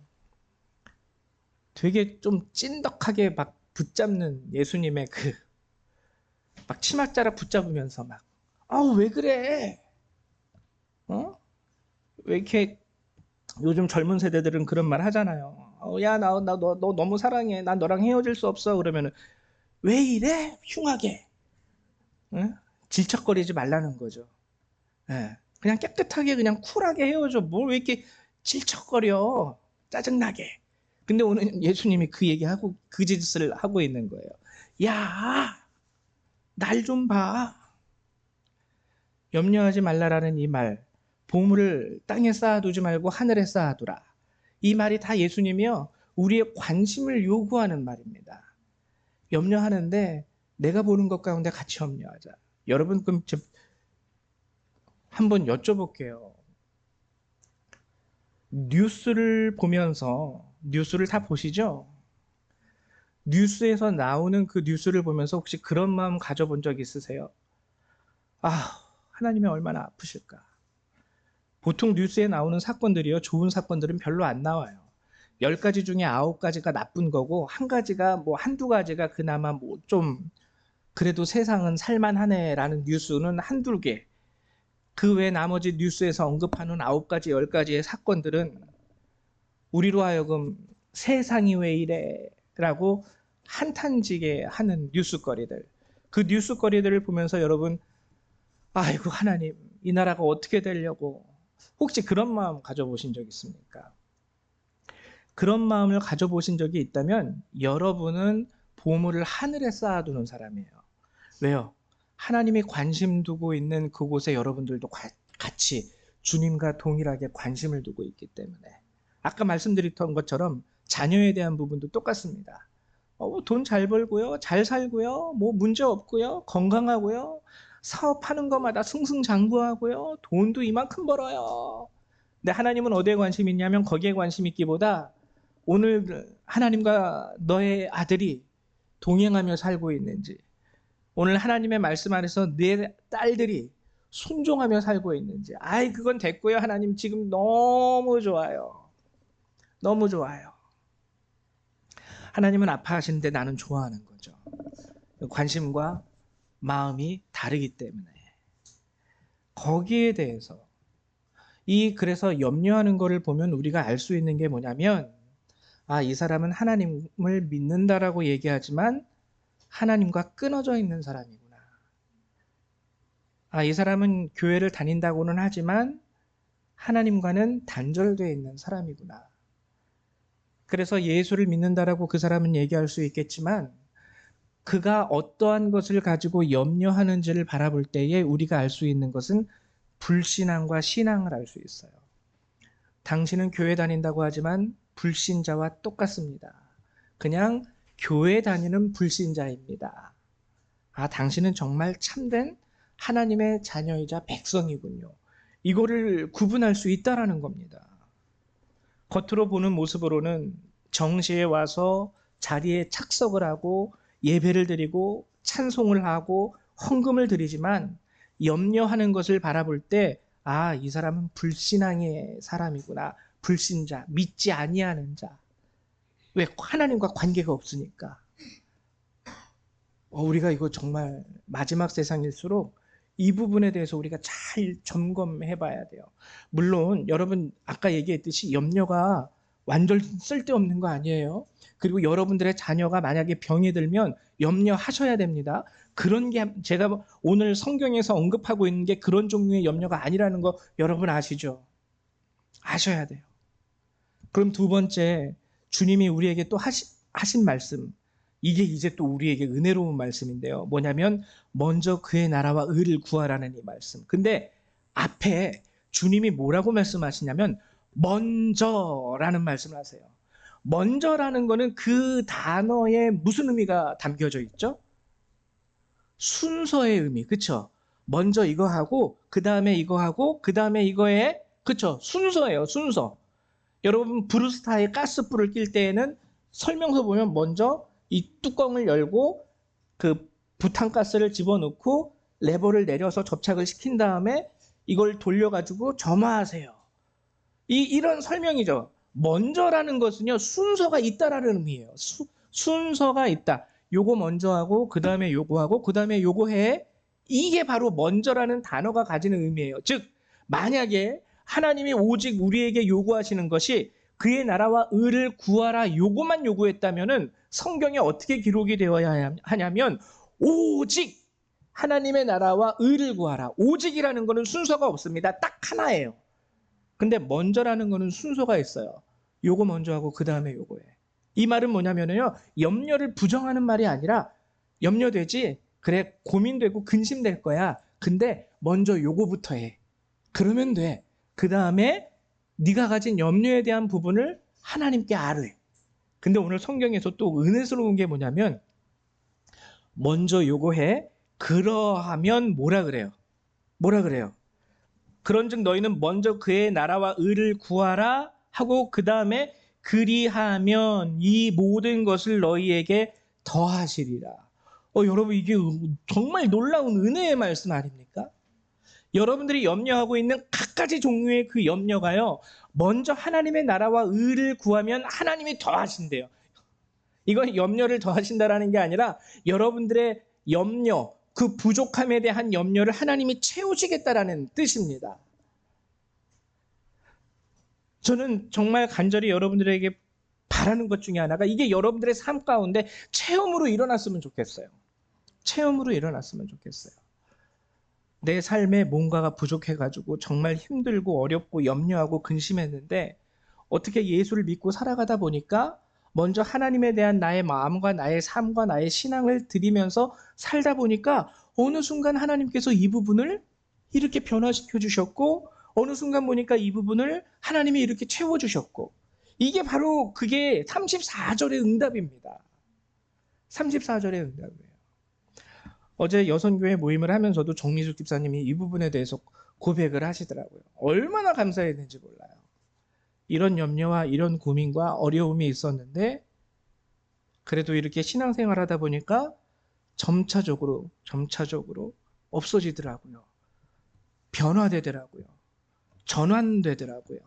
되게 좀 찐덕하게 막 붙잡는 예수님의 그 막 치맛자락 붙잡으면서 막 왜 그래? 왜 이렇게 요즘 젊은 세대들은 그런 말 하잖아요. 야, 너 너무 사랑해. 난 너랑 헤어질 수 없어. 그러면은 왜 이래? 흉하게. 응? 질척거리지 말라는 거죠. 예. 그냥 깨끗하게 그냥 쿨하게 헤어져. 뭘 왜 이렇게 질척거려? 짜증나게. 근데 오늘 예수님이 그 얘기하고 그 짓을 하고 있는 거예요. 야, 날 좀 봐. 염려하지 말라라는 이 말. 보물을 땅에 쌓아두지 말고 하늘에 쌓아두라. 이 말이 다 예수님이요. 우리의 관심을 요구하는 말입니다. 염려하는데 내가 보는 것 가운데 같이 염려하자. 여러분 그럼 한번 여쭤볼게요. 뉴스를 보면서 뉴스를 다 보시죠? 뉴스에서 나오는 그 뉴스를 보면서 혹시 그런 마음 가져본 적 있으세요? 하나님이 얼마나 아프실까? 보통 뉴스에 나오는 사건들이요. 좋은 사건들은 별로 안 나와요. 10가지 중에 9가지가 나쁜 거고 한 가지가 뭐 한두 가지가 그나마 뭐 좀 그래도 세상은 살만하네라는 뉴스는 한두 개. 그 외 나머지 뉴스에서 언급하는 9가지, 10가지의 사건들은 우리로 하여금 세상이 왜 이래? 라고 한탄지게 하는 뉴스거리들. 그 뉴스거리들을 보면서 여러분, 아이고 하나님, 이 나라가 어떻게 되려고 혹시 그런 마음 가져보신 적 있습니까? 그런 마음을 가져보신 적이 있다면 여러분은 보물을 하늘에 쌓아두는 사람이에요. 왜요? 하나님이 관심 두고 있는 그곳에 여러분들도 같이 주님과 동일하게 관심을 두고 있기 때문에 아까 말씀드렸던 것처럼 자녀에 대한 부분도 똑같습니다. 돈 잘 벌고요, 잘 살고요, 뭐 문제 없고요, 건강하고요, 사업하는 것마다 승승장구하고요, 돈도 이만큼 벌어요. 근데 하나님은 어디에 관심이 있냐면 거기에 관심 있기보다 오늘 하나님과 너의 아들이 동행하며 살고 있는지, 오늘 하나님의 말씀 안에서 내 딸들이 순종하며 살고 있는지, 그건 됐고요. 하나님 지금 너무 좋아요. 너무 좋아요. 하나님은 아파하시는데 나는 좋아하는 거죠. 관심과 마음이 다르기 때문에. 거기에 대해서 그래서 염려하는 것을 보면 우리가 알 수 있는 게 뭐냐면 이 사람은 하나님을 믿는다라고 얘기하지만 하나님과 끊어져 있는 사람이구나. 이 사람은 교회를 다닌다고는 하지만 하나님과는 단절되어 있는 사람이구나. 그래서 예수를 믿는다라고 그 사람은 얘기할 수 있겠지만 그가 어떠한 것을 가지고 염려하는지를 바라볼 때에 우리가 알 수 있는 것은 불신앙과 신앙을 알 수 있어요. 당신은 교회 다닌다고 하지만 불신자와 똑같습니다. 그냥 교회 다니는 불신자입니다. 당신은 정말 참된 하나님의 자녀이자 백성이군요. 이거를 구분할 수 있다라는 겁니다. 겉으로 보는 모습으로는 정시에 와서 자리에 착석을 하고 예배를 드리고 찬송을 하고 헌금을 드리지만 염려하는 것을 바라볼 때 아, 이 사람은 불신앙의 사람이구나. 불신자, 믿지 아니하는 자. 왜? 하나님과 관계가 없으니까. 우리가 이거 정말 마지막 세상일수록 이 부분에 대해서 우리가 잘 점검해 봐야 돼요. 물론 여러분 아까 얘기했듯이 염려가 완전 쓸데없는 거 아니에요. 그리고 여러분들의 자녀가 만약에 병이 들면 염려하셔야 됩니다. 그런 게 제가 오늘 성경에서 언급하고 있는 게 그런 종류의 염려가 아니라는 거 여러분 아시죠? 아셔야 돼요. 그럼 두 번째, 주님이 우리에게 또 하신 말씀, 이게 이제 또 우리에게 은혜로운 말씀인데요. 뭐냐면 먼저 그의 나라와 의를 구하라는 이 말씀. 근데 앞에 주님이 뭐라고 말씀하시냐면 먼저라는 말씀을 하세요. 먼저라는 거는 그 단어에 무슨 의미가 담겨져 있죠? 순서의 의미, 그쵸? 먼저 이거 하고 그 다음에 이거 하고 그 다음에 이거에, 그쵸? 순서예요, 순서. 여러분 브루스타에 가스불을 낄 때에는 설명서 보면 먼저 이 뚜껑을 열고 그 부탄가스를 집어넣고 레버를 내려서 접착을 시킨 다음에 이걸 돌려가지고 점화하세요. 이런 설명이죠. 먼저라는 것은요, 순서가 있다라는 의미예요. 순서가 있다. 요거 먼저 하고 그 다음에 요거 하고 그 다음에 요거 해. 이게 바로 먼저라는 단어가 가지는 의미예요. 즉 만약에 하나님이 오직 우리에게 요구하시는 것이 그의 나라와 의를 구하라 요거만 요구했다면은 성경에 어떻게 기록이 되어야 하냐면 오직 하나님의 나라와 의를 구하라. 오직이라는 것은 순서가 없습니다. 딱 하나예요. 근데 먼저라는 것은 순서가 있어요. 요거 먼저 하고 그 다음에 요거 해. 이 말은 뭐냐면요, 염려를 부정하는 말이 아니라 염려되지, 그래 고민되고 근심될 거야. 근데 먼저 요거부터 해. 그러면 돼. 그 다음에 네가 가진 염려에 대한 부분을 하나님께 아뢰. 근데 오늘 성경에서 또 은혜스러운 게 뭐냐면 먼저 요거 해. 그러하면 뭐라 그래요? 뭐라 그래요? 그런즉 너희는 먼저 그의 나라와 의를 구하라 하고 그 다음에 그리하면 이 모든 것을 너희에게 더하시리라. 여러분 이게 정말 놀라운 은혜의 말씀 아닙니까? 여러분들이 염려하고 있는 갖가지 종류의 그 염려가요, 먼저 하나님의 나라와 의를 구하면 하나님이 더하신대요. 이건 염려를 더하신다라는 게 아니라 여러분들의 염려, 그 부족함에 대한 염려를 하나님이 채우시겠다라는 뜻입니다. 저는 정말 간절히 여러분들에게 바라는 것 중에 하나가 이게 여러분들의 삶 가운데 체험으로 일어났으면 좋겠어요. 체험으로 일어났으면 좋겠어요. 내 삶에 뭔가가 부족해가지고 정말 힘들고 어렵고 염려하고 근심했는데 어떻게 예수를 믿고 살아가다 보니까 먼저 하나님에 대한 나의 마음과 나의 삶과 나의 신앙을 드리면서 살다 보니까 어느 순간 하나님께서 이 부분을 이렇게 변화시켜 주셨고 어느 순간 보니까 이 부분을 하나님이 이렇게 채워주셨고 이게 바로 그게 34절의 응답입니다. 34절의 응답이에요. 어제 여선교회 모임을 하면서도 정미숙 집사님이 이 부분에 대해서 고백을 하시더라고요. 얼마나 감사했는지 몰라요. 이런 염려와 이런 고민과 어려움이 있었는데 그래도 이렇게 신앙생활 하다 보니까 점차적으로 없어지더라고요. 변화되더라고요. 전환되더라고요.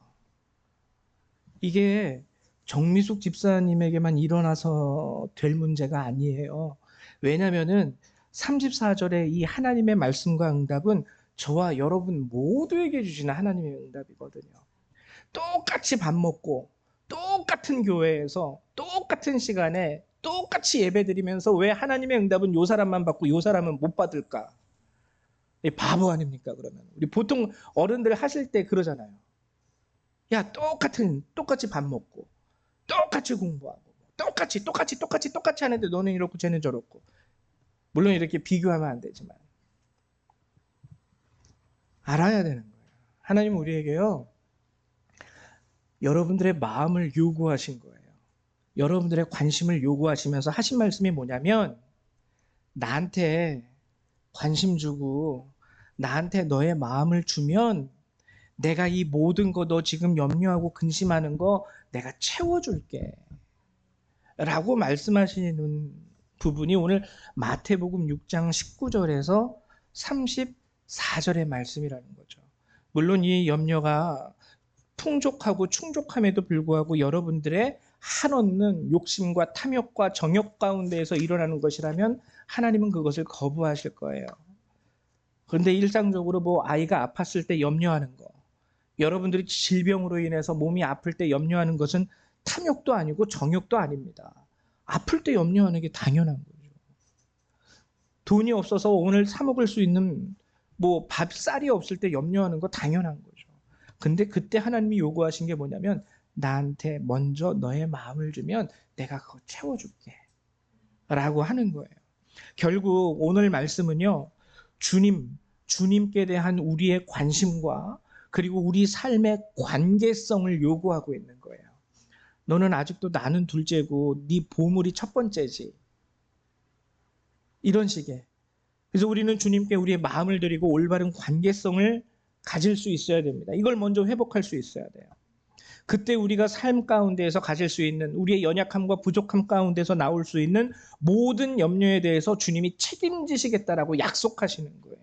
이게 정미숙 집사님에게만 일어나서 될 문제가 아니에요. 왜냐하면은 34절의 이 하나님의 말씀과 응답은 저와 여러분 모두에게 주시는 하나님의 응답이거든요. 똑같이 밥 먹고 똑같은 교회에서 똑같은 시간에 똑같이 예배드리면서 왜 하나님의 응답은 요 사람만 받고 요 사람은 못 받을까? 바보 아닙니까 그러면? 우리 보통 어른들 하실 때 그러잖아요. 야 똑같이 밥 먹고 똑같이 공부하고 똑같이 하는데 너는 이렇고 쟤는 저렇고. 물론 이렇게 비교하면 안 되지만 알아야 되는 거예요. 하나님은 우리에게요, 여러분들의 마음을 요구하신 거예요. 여러분들의 관심을 요구하시면서 하신 말씀이 뭐냐면 나한테 관심 주고 나한테 너의 마음을 주면 내가 이 모든 거 너 지금 염려하고 근심하는 거 내가 채워줄게 라고 말씀하시는 부분이 오늘 마태복음 6장 19절에서 34절의 말씀이라는 거죠. 물론 이 염려가 풍족하고 충족함에도 불구하고 여러분들의 한없는 욕심과 탐욕과 정욕 가운데에서 일어나는 것이라면 하나님은 그것을 거부하실 거예요. 그런데 일상적으로 뭐 아이가 아팠을 때 염려하는 거, 여러분들이 질병으로 인해서 몸이 아플 때 염려하는 것은 탐욕도 아니고 정욕도 아닙니다. 아플 때 염려하는 게 당연한 거죠. 돈이 없어서 오늘 사 먹을 수 있는 뭐 밥, 쌀이 없을 때 염려하는 거 당연한 거죠. 근데 그때 하나님이 요구하신 게 뭐냐면 나한테 먼저 너의 마음을 주면 내가 그거 채워줄게 라고 하는 거예요. 결국 오늘 말씀은요, 주님께 대한 우리의 관심과 그리고 우리 삶의 관계성을 요구하고 있는 거예요. 너는 아직도 나는 둘째고 네 보물이 첫 번째지. 이런 식의. 그래서 우리는 주님께 우리의 마음을 드리고 올바른 관계성을 가질 수 있어야 됩니다. 이걸 먼저 회복할 수 있어야 돼요. 그때 우리가 삶 가운데에서 가질 수 있는 우리의 연약함과 부족함 가운데서 나올 수 있는 모든 염려에 대해서 주님이 책임지시겠다라고 약속하시는 거예요.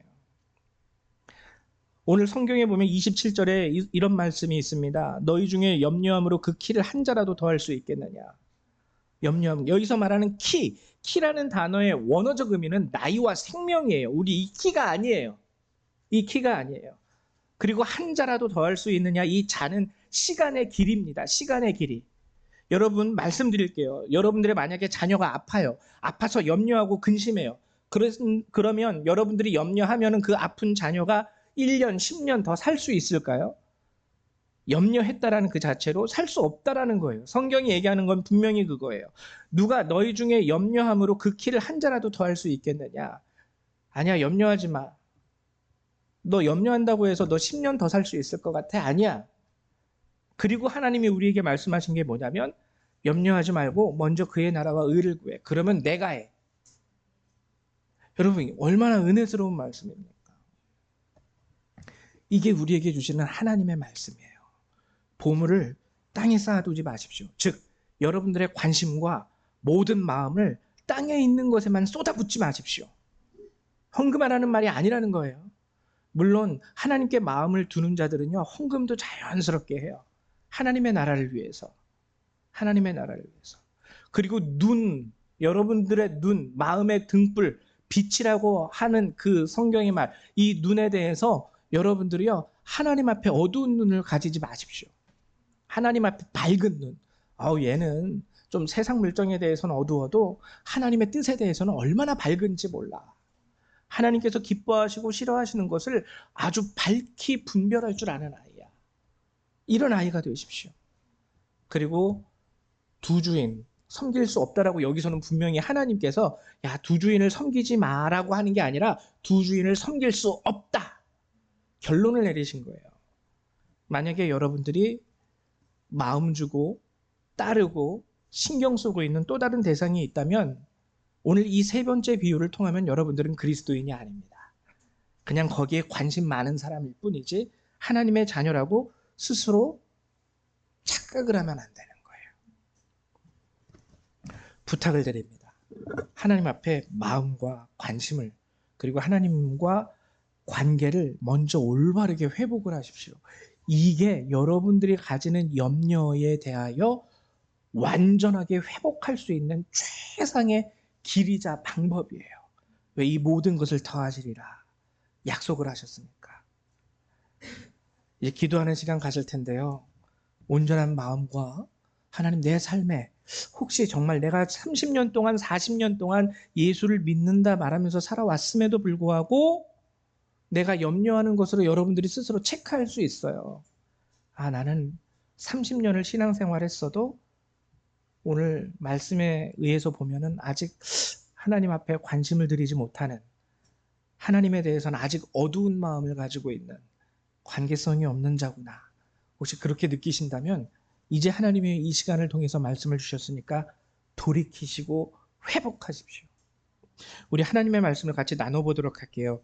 오늘 성경에 보면 27절에 이런 말씀이 있습니다. 너희 중에 염려함으로 그 키를 한 자라도 더할 수 있겠느냐. 염려함. 여기서 말하는 키라는 단어의 원어적 의미는 나이와 생명이에요. 우리 이 키가 아니에요. 이 키가 아니에요. 그리고 한 자라도 더할 수 있느냐. 이 자는 시간의 길입니다. 시간의 길이. 여러분 말씀드릴게요. 여러분들의 만약에 자녀가 아파요. 아파서 염려하고 근심해요. 그러면 여러분들이 염려하면 그 아픈 자녀가 1년, 10년 더 살 수 있을까요? 염려했다라는 그 자체로 살 수 없다라는 거예요. 성경이 얘기하는 건 분명히 그거예요. 누가 너희 중에 염려함으로 그 키를 한 자라도 더할 수 있겠느냐? 아니야, 염려하지 마. 너 염려한다고 해서 너 10년 더 살 수 있을 것 같아? 아니야. 그리고 하나님이 우리에게 말씀하신 게 뭐냐면 염려하지 말고 먼저 그의 나라와 의를 구해. 그러면 내가 해. 여러분 얼마나 은혜스러운 말씀입니까? 이게 우리에게 주시는 하나님의 말씀이에요. 보물을 땅에 쌓아두지 마십시오. 즉 여러분들의 관심과 모든 마음을 땅에 있는 것에만 쏟아붓지 마십시오. 헌금하라는 말이 아니라는 거예요. 물론 하나님께 마음을 두는 자들은요, 헌금도 자연스럽게 해요. 하나님의 나라를 위해서. 하나님의 나라를 위해서. 그리고 여러분들의 눈, 마음의 등불, 빛이라고 하는 그 성경의 말, 이 눈에 대해서 여러분들이요, 하나님 앞에 어두운 눈을 가지지 마십시오. 하나님 앞에 밝은 눈. 얘는 좀 세상 물정에 대해서는 어두워도 하나님의 뜻에 대해서는 얼마나 밝은지 몰라. 하나님께서 기뻐하시고 싫어하시는 것을 아주 밝히 분별할 줄 아는 아이야. 이런 아이가 되십시오. 그리고 두 주인 섬길 수 없다라고 여기서는 분명히 하나님께서 야, 두 주인을 섬기지 마라고 하는 게 아니라 두 주인을 섬길 수 없다. 결론을 내리신 거예요. 만약에 여러분들이 마음 주고 따르고 신경 쓰고 있는 또 다른 대상이 있다면 오늘 이 세 번째 비유를 통하면 여러분들은 그리스도인이 아닙니다. 그냥 거기에 관심 많은 사람일 뿐이지 하나님의 자녀라고 스스로 착각을 하면 안 되는 거예요. 부탁을 드립니다. 하나님 앞에 마음과 관심을 그리고 하나님과 관계를 먼저 올바르게 회복을 하십시오. 이게 여러분들이 가지는 염려에 대하여 완전하게 회복할 수 있는 최상의 길이자 방법이에요. 왜 이 모든 것을 더하시리라 약속을 하셨습니까? 이제 기도하는 시간 가질 텐데요. 온전한 마음과 하나님 내 삶에 혹시 정말 내가 30년 동안 40년 동안 예수를 믿는다 말하면서 살아왔음에도 불구하고 내가 염려하는 것으로 여러분들이 스스로 체크할 수 있어요. 나는 30년을 신앙생활했어도 오늘 말씀에 의해서 보면은 아직 하나님 앞에 관심을 들이지 못하는, 하나님에 대해서는 아직 어두운 마음을 가지고 있는, 관계성이 없는 자구나. 혹시 그렇게 느끼신다면 이제 하나님이 이 시간을 통해서 말씀을 주셨으니까 돌이키시고 회복하십시오. 우리 하나님의 말씀을 같이 나눠보도록 할게요.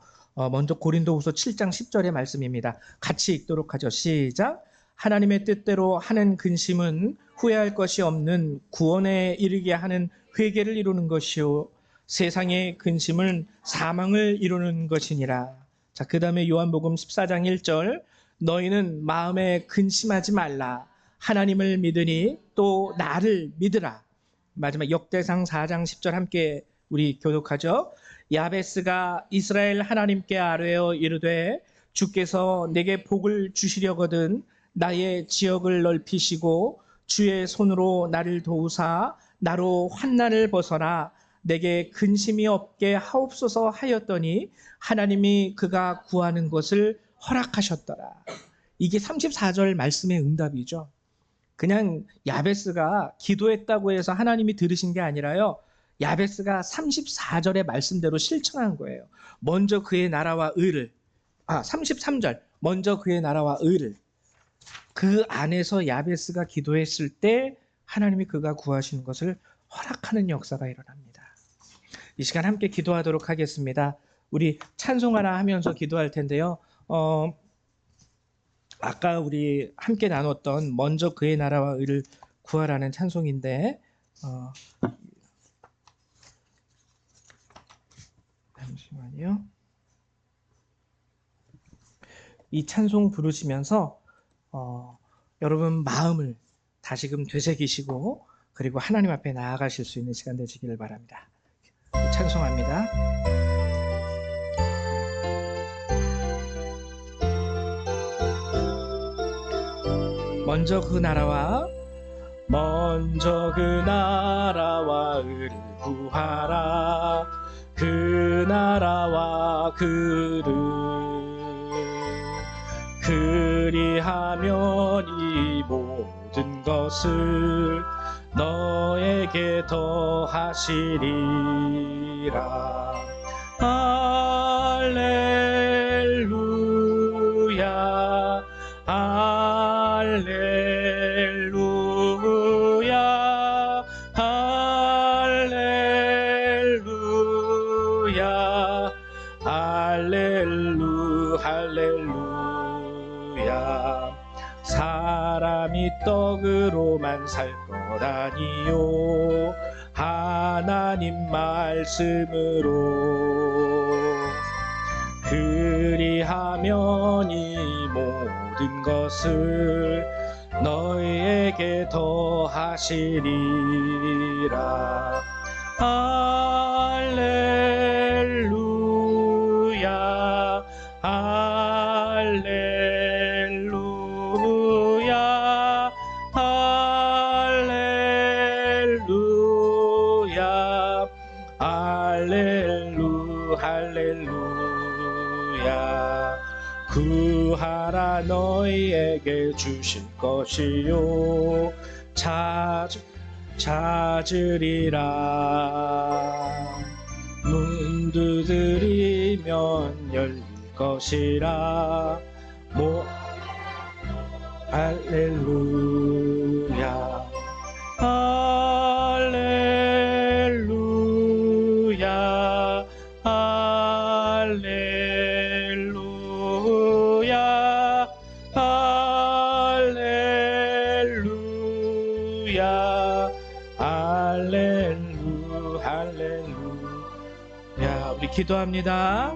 먼저 고린도후서 7장 10절의 말씀입니다. 같이 읽도록 하죠. 시작. 하나님의 뜻대로 하는 근심은 후회할 것이 없는 구원에 이르게 하는 회개를 이루는 것이요 세상의 근심은 사망을 이루는 것이니라. 자, 그 다음에 요한복음 14장 1절. 너희는 마음에 근심하지 말라. 하나님을 믿으니 또 나를 믿으라. 마지막 역대상 4장 10절 함께 우리 교독하죠. 야베스가 이스라엘 하나님께 아뢰어 이르되 주께서 내게 복을 주시려거든 나의 지역을 넓히시고 주의 손으로 나를 도우사 나로 환난을 벗어나 내게 근심이 없게 하옵소서 하였더니 하나님이 그가 구하는 것을 허락하셨더라. 이게 34절 말씀의 응답이죠. 그냥 야베스가 기도했다고 해서 하나님이 들으신 게 아니라요. 야베스가 34절의 말씀대로 실천한 거예요. 먼저 그의 나라와 의를 33절 먼저 그의 나라와 의를 그 안에서 야베스가 기도했을 때 하나님이 그가 구하시는 것을 허락하는 역사가 일어납니다. 이 시간 함께 기도하도록 하겠습니다. 우리 찬송 하나 하면서 기도할 텐데요. 아까 우리 함께 나눴던 먼저 그의 나라와 의를 구하라는 찬송인데 잠시만요. 이 찬송 부르시면서 여러분 마음을 다시금 되새기시고 그리고 하나님 앞에 나아가실 수 있는 시간 되시기를 바랍니다. 찬송합니다. 먼저 그 나라와 의를 구하라. 그 나라와 그를 그리하면 이 모든 것을 너에게 더하시리라. 할렐루야 할렐루야 할렐루야 할렐루야. 사람이 떡으로만 살 것 아니요 하나님 말씀으로 그리하면 이 모든 것을 너희에게 더하시리라. 할렐루야 할렐루야 할렐루야 할렐루야. 구하라 너희에게 주실 것이요 찾으리라. 문 두드리면 열릴 것이라. 할렐루야 할렐루야 할렐루야 할렐루야 할렐루야. 우리 기도합니다.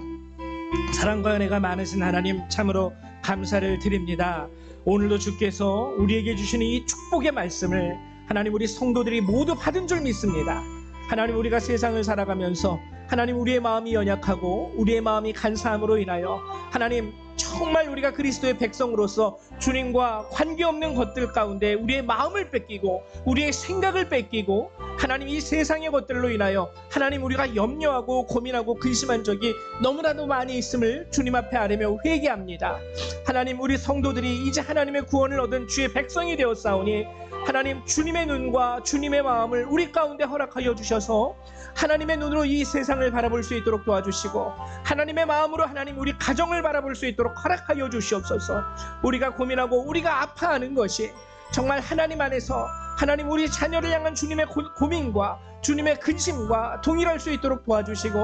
사랑과 은혜가 많으신 하나님 참으로 감사를 드립니다. 오늘도 주께서 우리에게 주시는 이 축복의 말씀을 하나님 우리 성도들이 모두 받은 줄 믿습니다. 하나님 우리가 세상을 살아가면서 하나님 우리의 마음이 연약하고 우리의 마음이 간사함으로 인하여 하나님 정말 우리가 그리스도의 백성으로서 주님과 관계없는 것들 가운데 우리의 마음을 뺏기고 우리의 생각을 뺏기고 하나님 이 세상의 것들로 인하여 하나님 우리가 염려하고 고민하고 근심한 적이 너무나도 많이 있음을 주님 앞에 아뢰며 회개합니다. 하나님 우리 성도들이 이제 하나님의 구원을 얻은 주의 백성이 되었사오니 하나님 주님의 눈과 주님의 마음을 우리 가운데 허락하여 주셔서 하나님의 눈으로 이 세상을 바라볼 수 있도록 도와주시고 하나님의 마음으로 하나님 우리 가정을 바라볼 수 있도록 허락하여 주시옵소서. 우리가 고민하고 우리가 아파하는 것이 정말 하나님 안에서 하나님 우리 자녀를 향한 주님의 고민과 주님의 근심과 동일할 수 있도록 도와주시고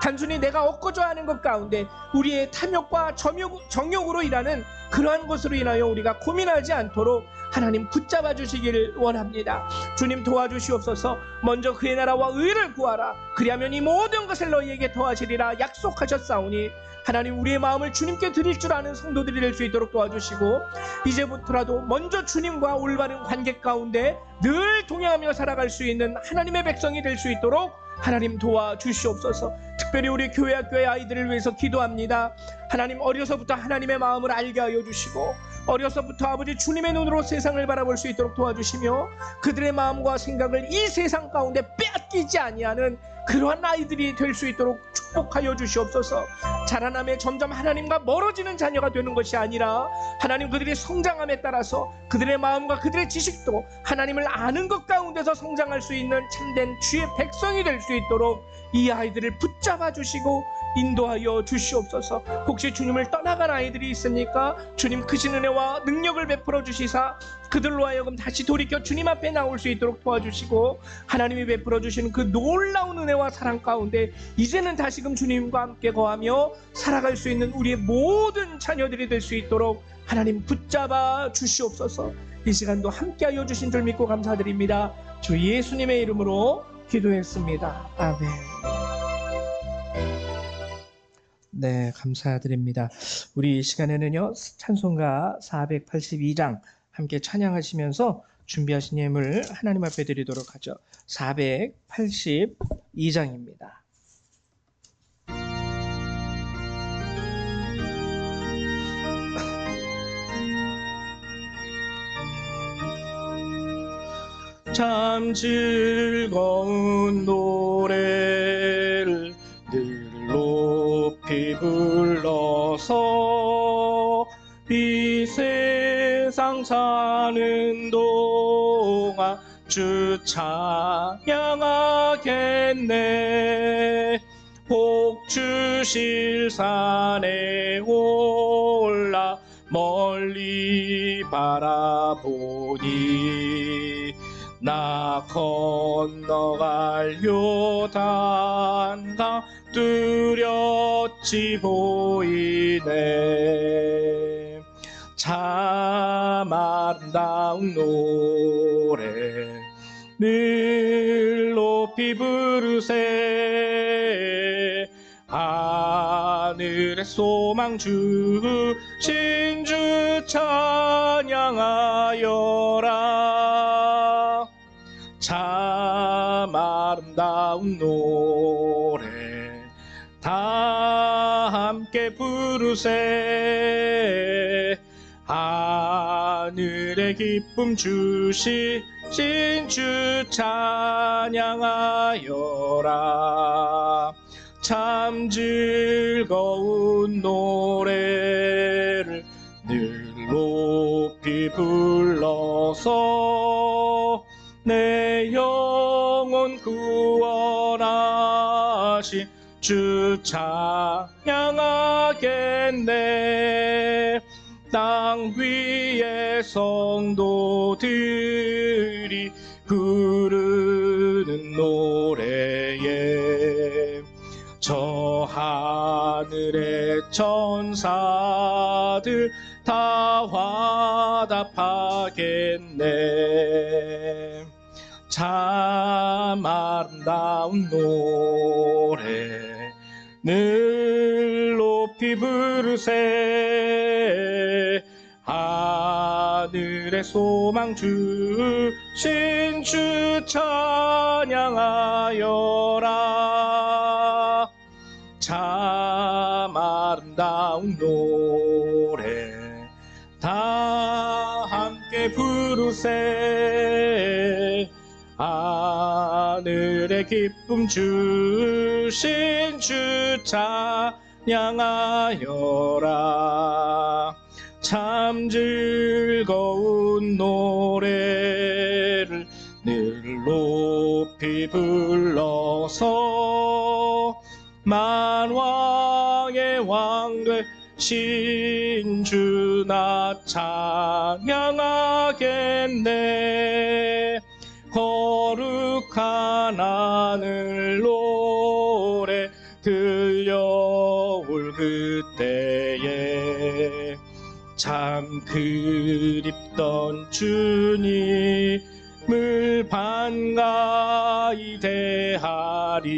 단순히 내가 얻고자 하는 것 가운데 우리의 탐욕과 정욕으로 일하는 그러한 것으로 인하여 우리가 고민하지 않도록 하나님 붙잡아 주시기를 원합니다. 주님 도와주시옵소서. 먼저 그의 나라와 의를 구하라. 그리하면 이 모든 것을 너희에게 더하시리라 약속하셨사오니 하나님 우리의 마음을 주님께 드릴 줄 아는 성도들이 될 수 있도록 도와주시고 이제부터라도 먼저 주님과 올바른 관계 가운데 늘 동행하며 살아갈 수 있는 하나님의 백성이 될 수 있도록 하나님 도와주시옵소서. 특별히 우리 교회 학교의 아이들을 위해서 기도합니다. 하나님 어려서부터 하나님의 마음을 알게 하여 주시고 어려서부터 아버지 주님의 눈으로 세상을 바라볼 수 있도록 도와주시며 그들의 마음과 생각을 이 세상 가운데 빼앗기지 아니하는 그러한 아이들이 될 수 있도록 축복하여 주시옵소서. 자라남에 점점 하나님과 멀어지는 자녀가 되는 것이 아니라 하나님 그들이 성장함에 따라서 그들의 마음과 그들의 지식도 하나님을 아는 것 가운데서 성장할 수 있는 참된 주의 백성이 될 수 있도록 이 아이들을 붙잡아 주시고 인도하여 주시옵소서. 혹시 주님을 떠나간 아이들이 있습니까? 주님 크신 은혜와 능력을 베풀어 주시사 그들로 하여금 다시 돌이켜 주님 앞에 나올 수 있도록 도와주시고 하나님이 베풀어 주시는 그 놀라운 은혜와 사랑 가운데 이제는 다시금 주님과 함께 거하며 살아갈 수 있는 우리의 모든 자녀들이 될 수 있도록 하나님 붙잡아 주시옵소서. 이 시간도 함께하여 주신 줄 믿고 감사드립니다. 주 예수님의 이름으로 기도했습니다. 아멘. 네, 감사드립니다. 우리 이 시간에는요, 찬송가 482장 함께 찬양하시면서 준비하신 예물 하나님 앞에 드리도록 하죠. 482장입니다. 참 즐거운 노래를 늘 높이 불러서 이 세상 사는 동안 주 찬양하겠네. 복 주실 산에 올라 멀리 바라보니 나 건너갈 요단강 뚜렷이 보이네. 참 아름다운 노래 늘 높이 부르세. 하늘의 소망 주신 주 찬양하여라. 참 아름다운 노래 다 함께 부르세. 하늘의 기쁨 주신 주 찬양하여라. 참 즐거운 노래를 늘 높이 불러서 내 영혼 구원하신 주 찬양하겠네. 땅 위의 성도들이 부르는 노래에 저 하늘의 천사들 다 화답하겠네. 참 아름다운 노래 늘 높이 부르세. 하늘의 소망 주신 주 찬양하여라. 참 아름다운 노래 다 함께 부르세. 하늘의 기쁨 주신 주 찬양하여라. 참 즐거운 노래를 늘 높이 불러서 만왕의 왕 되신 주 나 찬양하겠네. 거룩한 하늘 노래 들려올 그때에 참 그립던 주님을 반가이 대하리.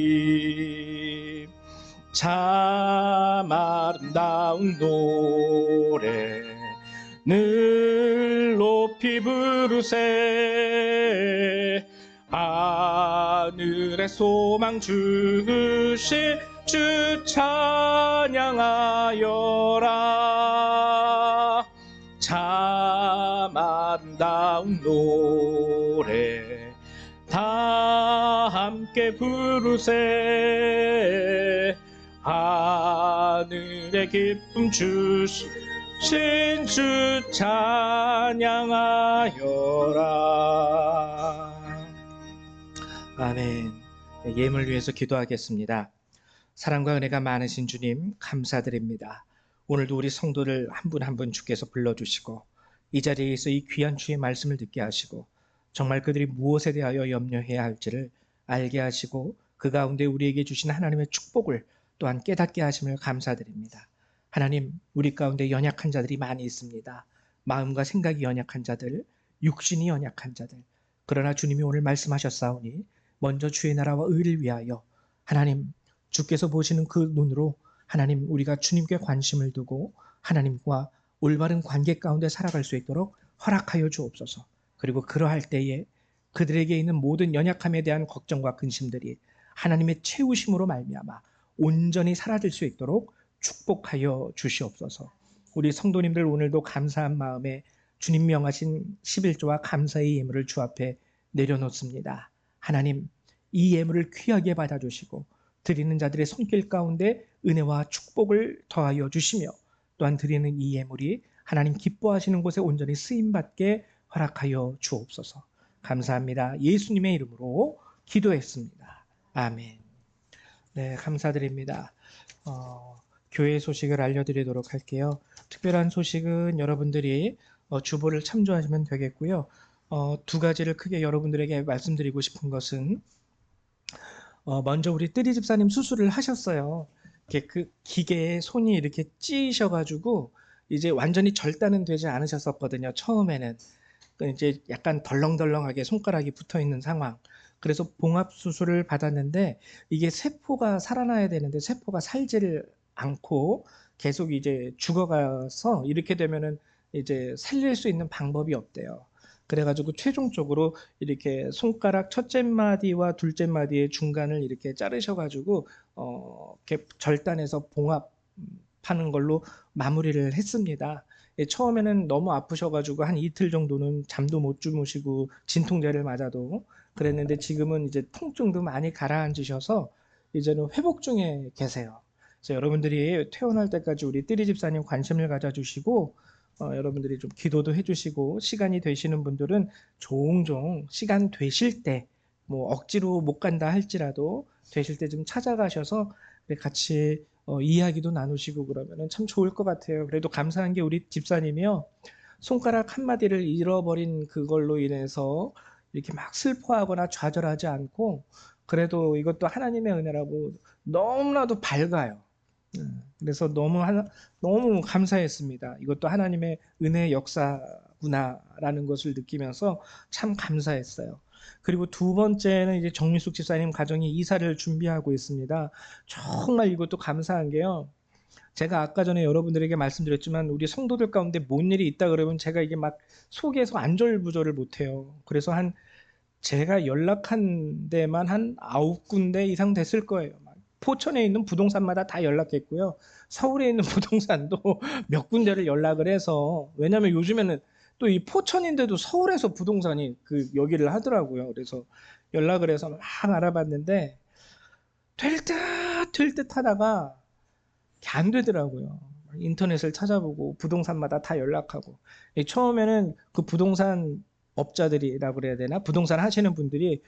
참 아름다운 노래 늘 높이 부르세. 하늘의 소망 주신 주 찬양하여라. 참 아름다운 노래 다 함께 부르세. 하늘의 기쁨 주신 주 찬양하여라. 아멘. 예물 위해서 기도하겠습니다. 사랑과 은혜가 많으신 주님 감사드립니다. 오늘도 우리 성도들 한 분 한 분 주께서 불러주시고 이 자리에서 이 귀한 주의 말씀을 듣게 하시고 정말 그들이 무엇에 대하여 염려해야 할지를 알게 하시고 그 가운데 우리에게 주신 하나님의 축복을 또한 깨닫게 하심을 감사드립니다. 하나님, 우리 가운데 연약한 자들이 많이 있습니다. 마음과 생각이 연약한 자들, 육신이 연약한 자들. 그러나 주님이 오늘 말씀하셨사오니 먼저 주의 나라와 의를 위하여 하나님, 주께서 보시는 그 눈으로 하나님, 우리가 주님께 관심을 두고 하나님과 올바른 관계 가운데 살아갈 수 있도록 허락하여 주옵소서. 그리고 그러할 때에 그들에게 있는 모든 연약함에 대한 걱정과 근심들이 하나님의 채우심으로 말미암아 온전히 사라질 수 있도록 축복하여 주시옵소서. 우리 성도님들 오늘도 감사한 마음에 주님 명하신 11조와 감사의 예물을 주 앞에 내려놓습니다. 하나님, 이 예물을 귀하게 받아주시고 드리는 자들의 손길 가운데 은혜와 축복을 더하여 주시며 또한 드리는 이 예물이 하나님 기뻐하시는 곳에 온전히 쓰임받게 허락하여 주옵소서. 감사합니다. 예수님의 이름으로 기도했습니다. 아멘. 네, 감사드립니다. 교회 소식을 알려드리도록 할게요. 특별한 소식은 여러분들이 주보를 참조하시면 되겠고요. 두 가지를 크게 여러분들에게 말씀드리고 싶은 것은 먼저 우리 뜨리 집사님 수술을 하셨어요. 이렇게 그 기계에 손이 이렇게 찌셔가지고 이제 완전히 절단은 되지 않으셨었거든요. 처음에는 이제 약간 덜렁덜렁하게 손가락이 붙어 있는 상황. 그래서 봉합 수술을 받았는데 이게 세포가 살아나야 되는데 세포가 살지를 않고 계속 이제 죽어가서 이렇게 되면은 이제 살릴 수 있는 방법이 없대요. 그래가지고 최종적으로 이렇게 손가락 첫째 마디와 둘째 마디의 중간을 이렇게 자르셔가지고 이렇게 절단해서 봉합하는 걸로 마무리를 했습니다. 예, 처음에는 너무 아프셔가지고 한 이틀 정도는 잠도 못 주무시고 진통제를 맞아도 그랬는데 지금은 이제 통증도 많이 가라앉으셔서 이제는 회복 중에 계세요. 그래서 여러분들이 퇴원할 때까지 우리 뜨리 집사님 관심을 가져주시고 여러분들이 좀 기도도 해주시고 시간이 되시는 분들은 종종 시간 되실 때 뭐 억지로 못 간다 할지라도 되실 때 좀 찾아가셔서 같이 이야기도 나누시고 그러면 참 좋을 것 같아요. 그래도 감사한 게 우리 집사님이요. 손가락 한 마디를 잃어버린 그걸로 인해서 이렇게 막 슬퍼하거나 좌절하지 않고 그래도 이것도 하나님의 은혜라고 너무나도 밝아요. 그래서 너무 감사했습니다. 이것도 하나님의 은혜의 역사구나라는 것을 느끼면서 참 감사했어요. 그리고 두 번째는 이제 정미숙 집사님 가정이 이사를 준비하고 있습니다. 정말 이것도 감사한 게요. 제가 아까 전에 여러분들에게 말씀드렸지만 우리 성도들 가운데 뭔 일이 있다 그러면 제가 이게 막 속에서 안절부절을 못해요. 그래서 제가 연락한 데만 한 9군데 이상 됐을 거예요. 포천에 있는 부동산마다 다 연락했고요. 서울에 있는 부동산도 몇 군데를 연락을 해서 왜냐하면 요즘에는 또 이 포천인데도 서울에서 부동산이 그 여기를 하더라고요. 그래서 연락을 해서 막 알아봤는데 될 듯 하다가 안 되더라고요. 인터넷을 찾아보고 부동산마다 다 연락하고 처음에는 그 부동산 업자들이라고 그래야 되나? 부동산 하시는 분들이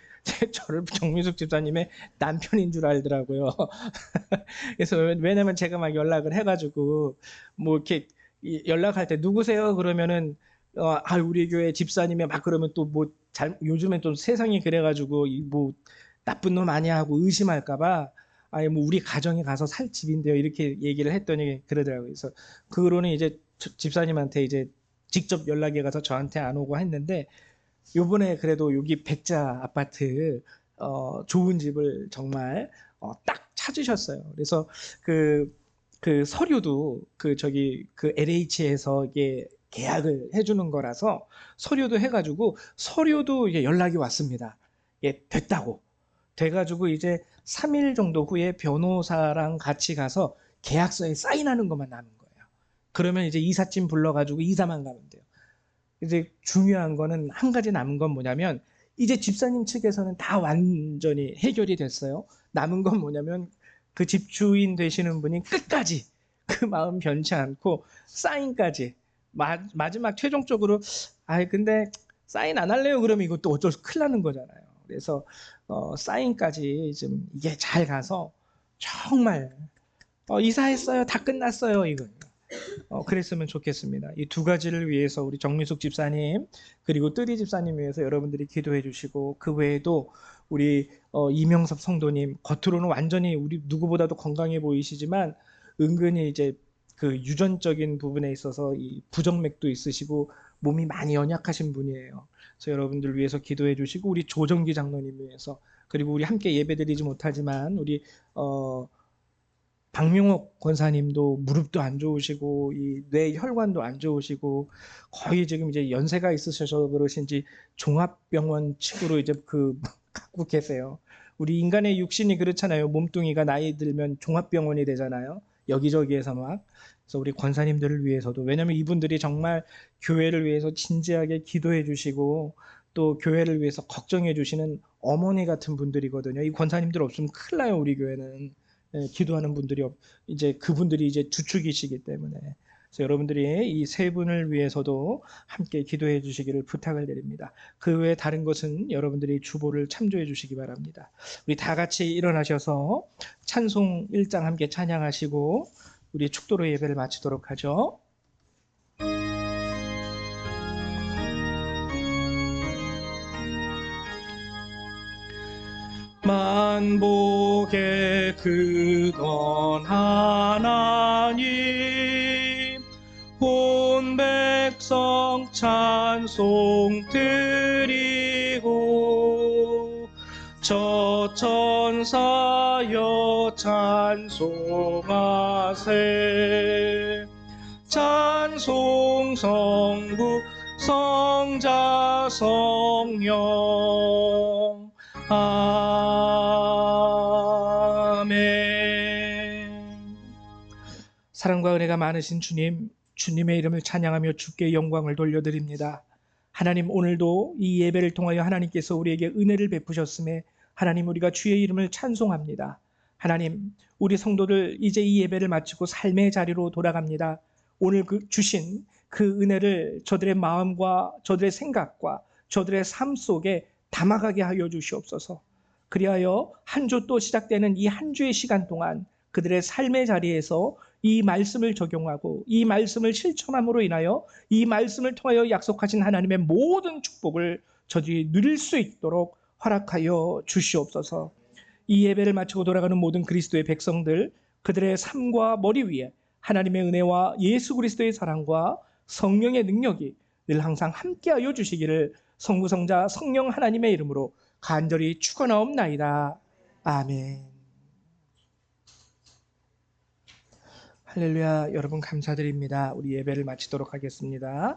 저를 정미숙 집사님의 남편인 줄 알더라고요. 그래서 왜냐면 제가 막 연락을 해가지고 뭐 이렇게 연락할 때 누구세요? 그러면은 우리 교회 집사님이 막 그러면 또 뭐 요즘엔 좀 세상이 그래가지고 뭐 나쁜 놈 아니야 하고 의심할까봐 아니 뭐 우리 가정에 가서 살 집인데요. 이렇게 얘기를 했더니 그러더라고요. 그래서 그 후로는 이제 집사님한테 이제 직접 연락이 가서 저한테 안 오고 했는데 요번에 그래도 여기 백자 아파트 좋은 집을 정말 딱 찾으셨어요. 그래서 그, 그 서류도 그 LH에서 이게 계약을 해주는 거라서 서류도 해가지고 서류도 이게 연락이 왔습니다. 예, 됐다고. 돼가지고 이제 3일 정도 후에 변호사랑 같이 가서 계약서에 사인하는 것만 남은 거예요. 그러면 이제 이삿짐 불러가지고 이사만 가면 돼요. 이제 중요한 거는 한 가지 남은 건 뭐냐면 이제 집사님 측에서는 다 완전히 해결이 됐어요. 남은 건 뭐냐면 그 집주인 되시는 분이 끝까지 그 마음 변치 않고 사인까지 마지막 최종적으로 근데 사인 안 할래요 그러면 이것도 어쩔 수 큰일 나는 거잖아요. 그래서 사인까지 좀 이게 잘 가서 정말 이사했어요 다 끝났어요 이거 그랬으면 좋겠습니다. 이 두 가지를 위해서 우리 정미숙 집사님 그리고 뜨리 집사님 위해서 여러분들이 기도해 주시고 그 외에도 우리 이명섭 성도님 겉으로는 완전히 우리 누구보다도 건강해 보이시지만 은근히 이제 그 유전적인 부분에 있어서 이 부정맥도 있으시고 몸이 많이 연약하신 분이에요. 그래서 여러분들 위해서 기도해 주시고 우리 조정기 장로님 위해서 그리고 우리 함께 예배드리지 못하지만 우리 박명옥 권사님도 무릎도 안 좋으시고 이 뇌 혈관도 안 좋으시고 거의 지금 이제 연세가 있으셔서 그러신지 종합병원 측으로 이제 갖고 계세요. 우리 인간의 육신이 그렇잖아요. 몸뚱이가 나이 들면 종합병원이 되잖아요. 여기저기에서 막. 그래서 우리 권사님들을 위해서도 왜냐하면 이분들이 정말 교회를 위해서 진지하게 기도해 주시고 또 교회를 위해서 걱정해 주시는 어머니 같은 분들이거든요. 이 권사님들 없으면 큰일 나요. 우리 교회는. 기도하는 분들이 이제 그분들이 이제 주축이시기 때문에 그래서 여러분들이 이 세 분을 위해서도 함께 기도해 주시기를 부탁을 드립니다. 그 외에 다른 것은 여러분들이 주보를 참조해 주시기 바랍니다. 우리 다 같이 일어나셔서 찬송 1장 함께 찬양하시고 우리 축도로 예배를 마치도록 하죠. 만복의 근원 하나님 온 백성 찬송 드리고 저 천사여 찬송하세 찬송 성부 성자 성령 아멘. 사랑과 은혜가 많으신 주님, 주님의 이름을 찬양하며 주께 영광을 돌려드립니다. 하나님 오늘도 이 예배를 통하여 하나님께서 우리에게 은혜를 베푸셨음에 하나님 우리가 주의 이름을 찬송합니다. 하나님 우리 성도들 이제 이 예배를 마치고 삶의 자리로 돌아갑니다. 오늘 주신 그 은혜를 저들의 마음과 저들의 생각과 저들의 삶 속에 담아가게 하여 주시옵소서. 그리하여 한 주 또 시작되는 이 한 주의 시간 동안 그들의 삶의 자리에서 이 말씀을 적용하고 이 말씀을 실천함으로 인하여 이 말씀을 통하여 약속하신 하나님의 모든 축복을 저들이 누릴 수 있도록 허락하여 주시옵소서. 이 예배를 마치고 돌아가는 모든 그리스도의 백성들 그들의 삶과 머리 위에 하나님의 은혜와 예수 그리스도의 사랑과 성령의 능력이 늘 항상 함께하여 주시기를 성부 성자 성령 하나님의 이름으로 간절히 축원하옵나이다. 아멘. 할렐루야. 여러분 감사드립니다. 우리 예배를 마치도록 하겠습니다.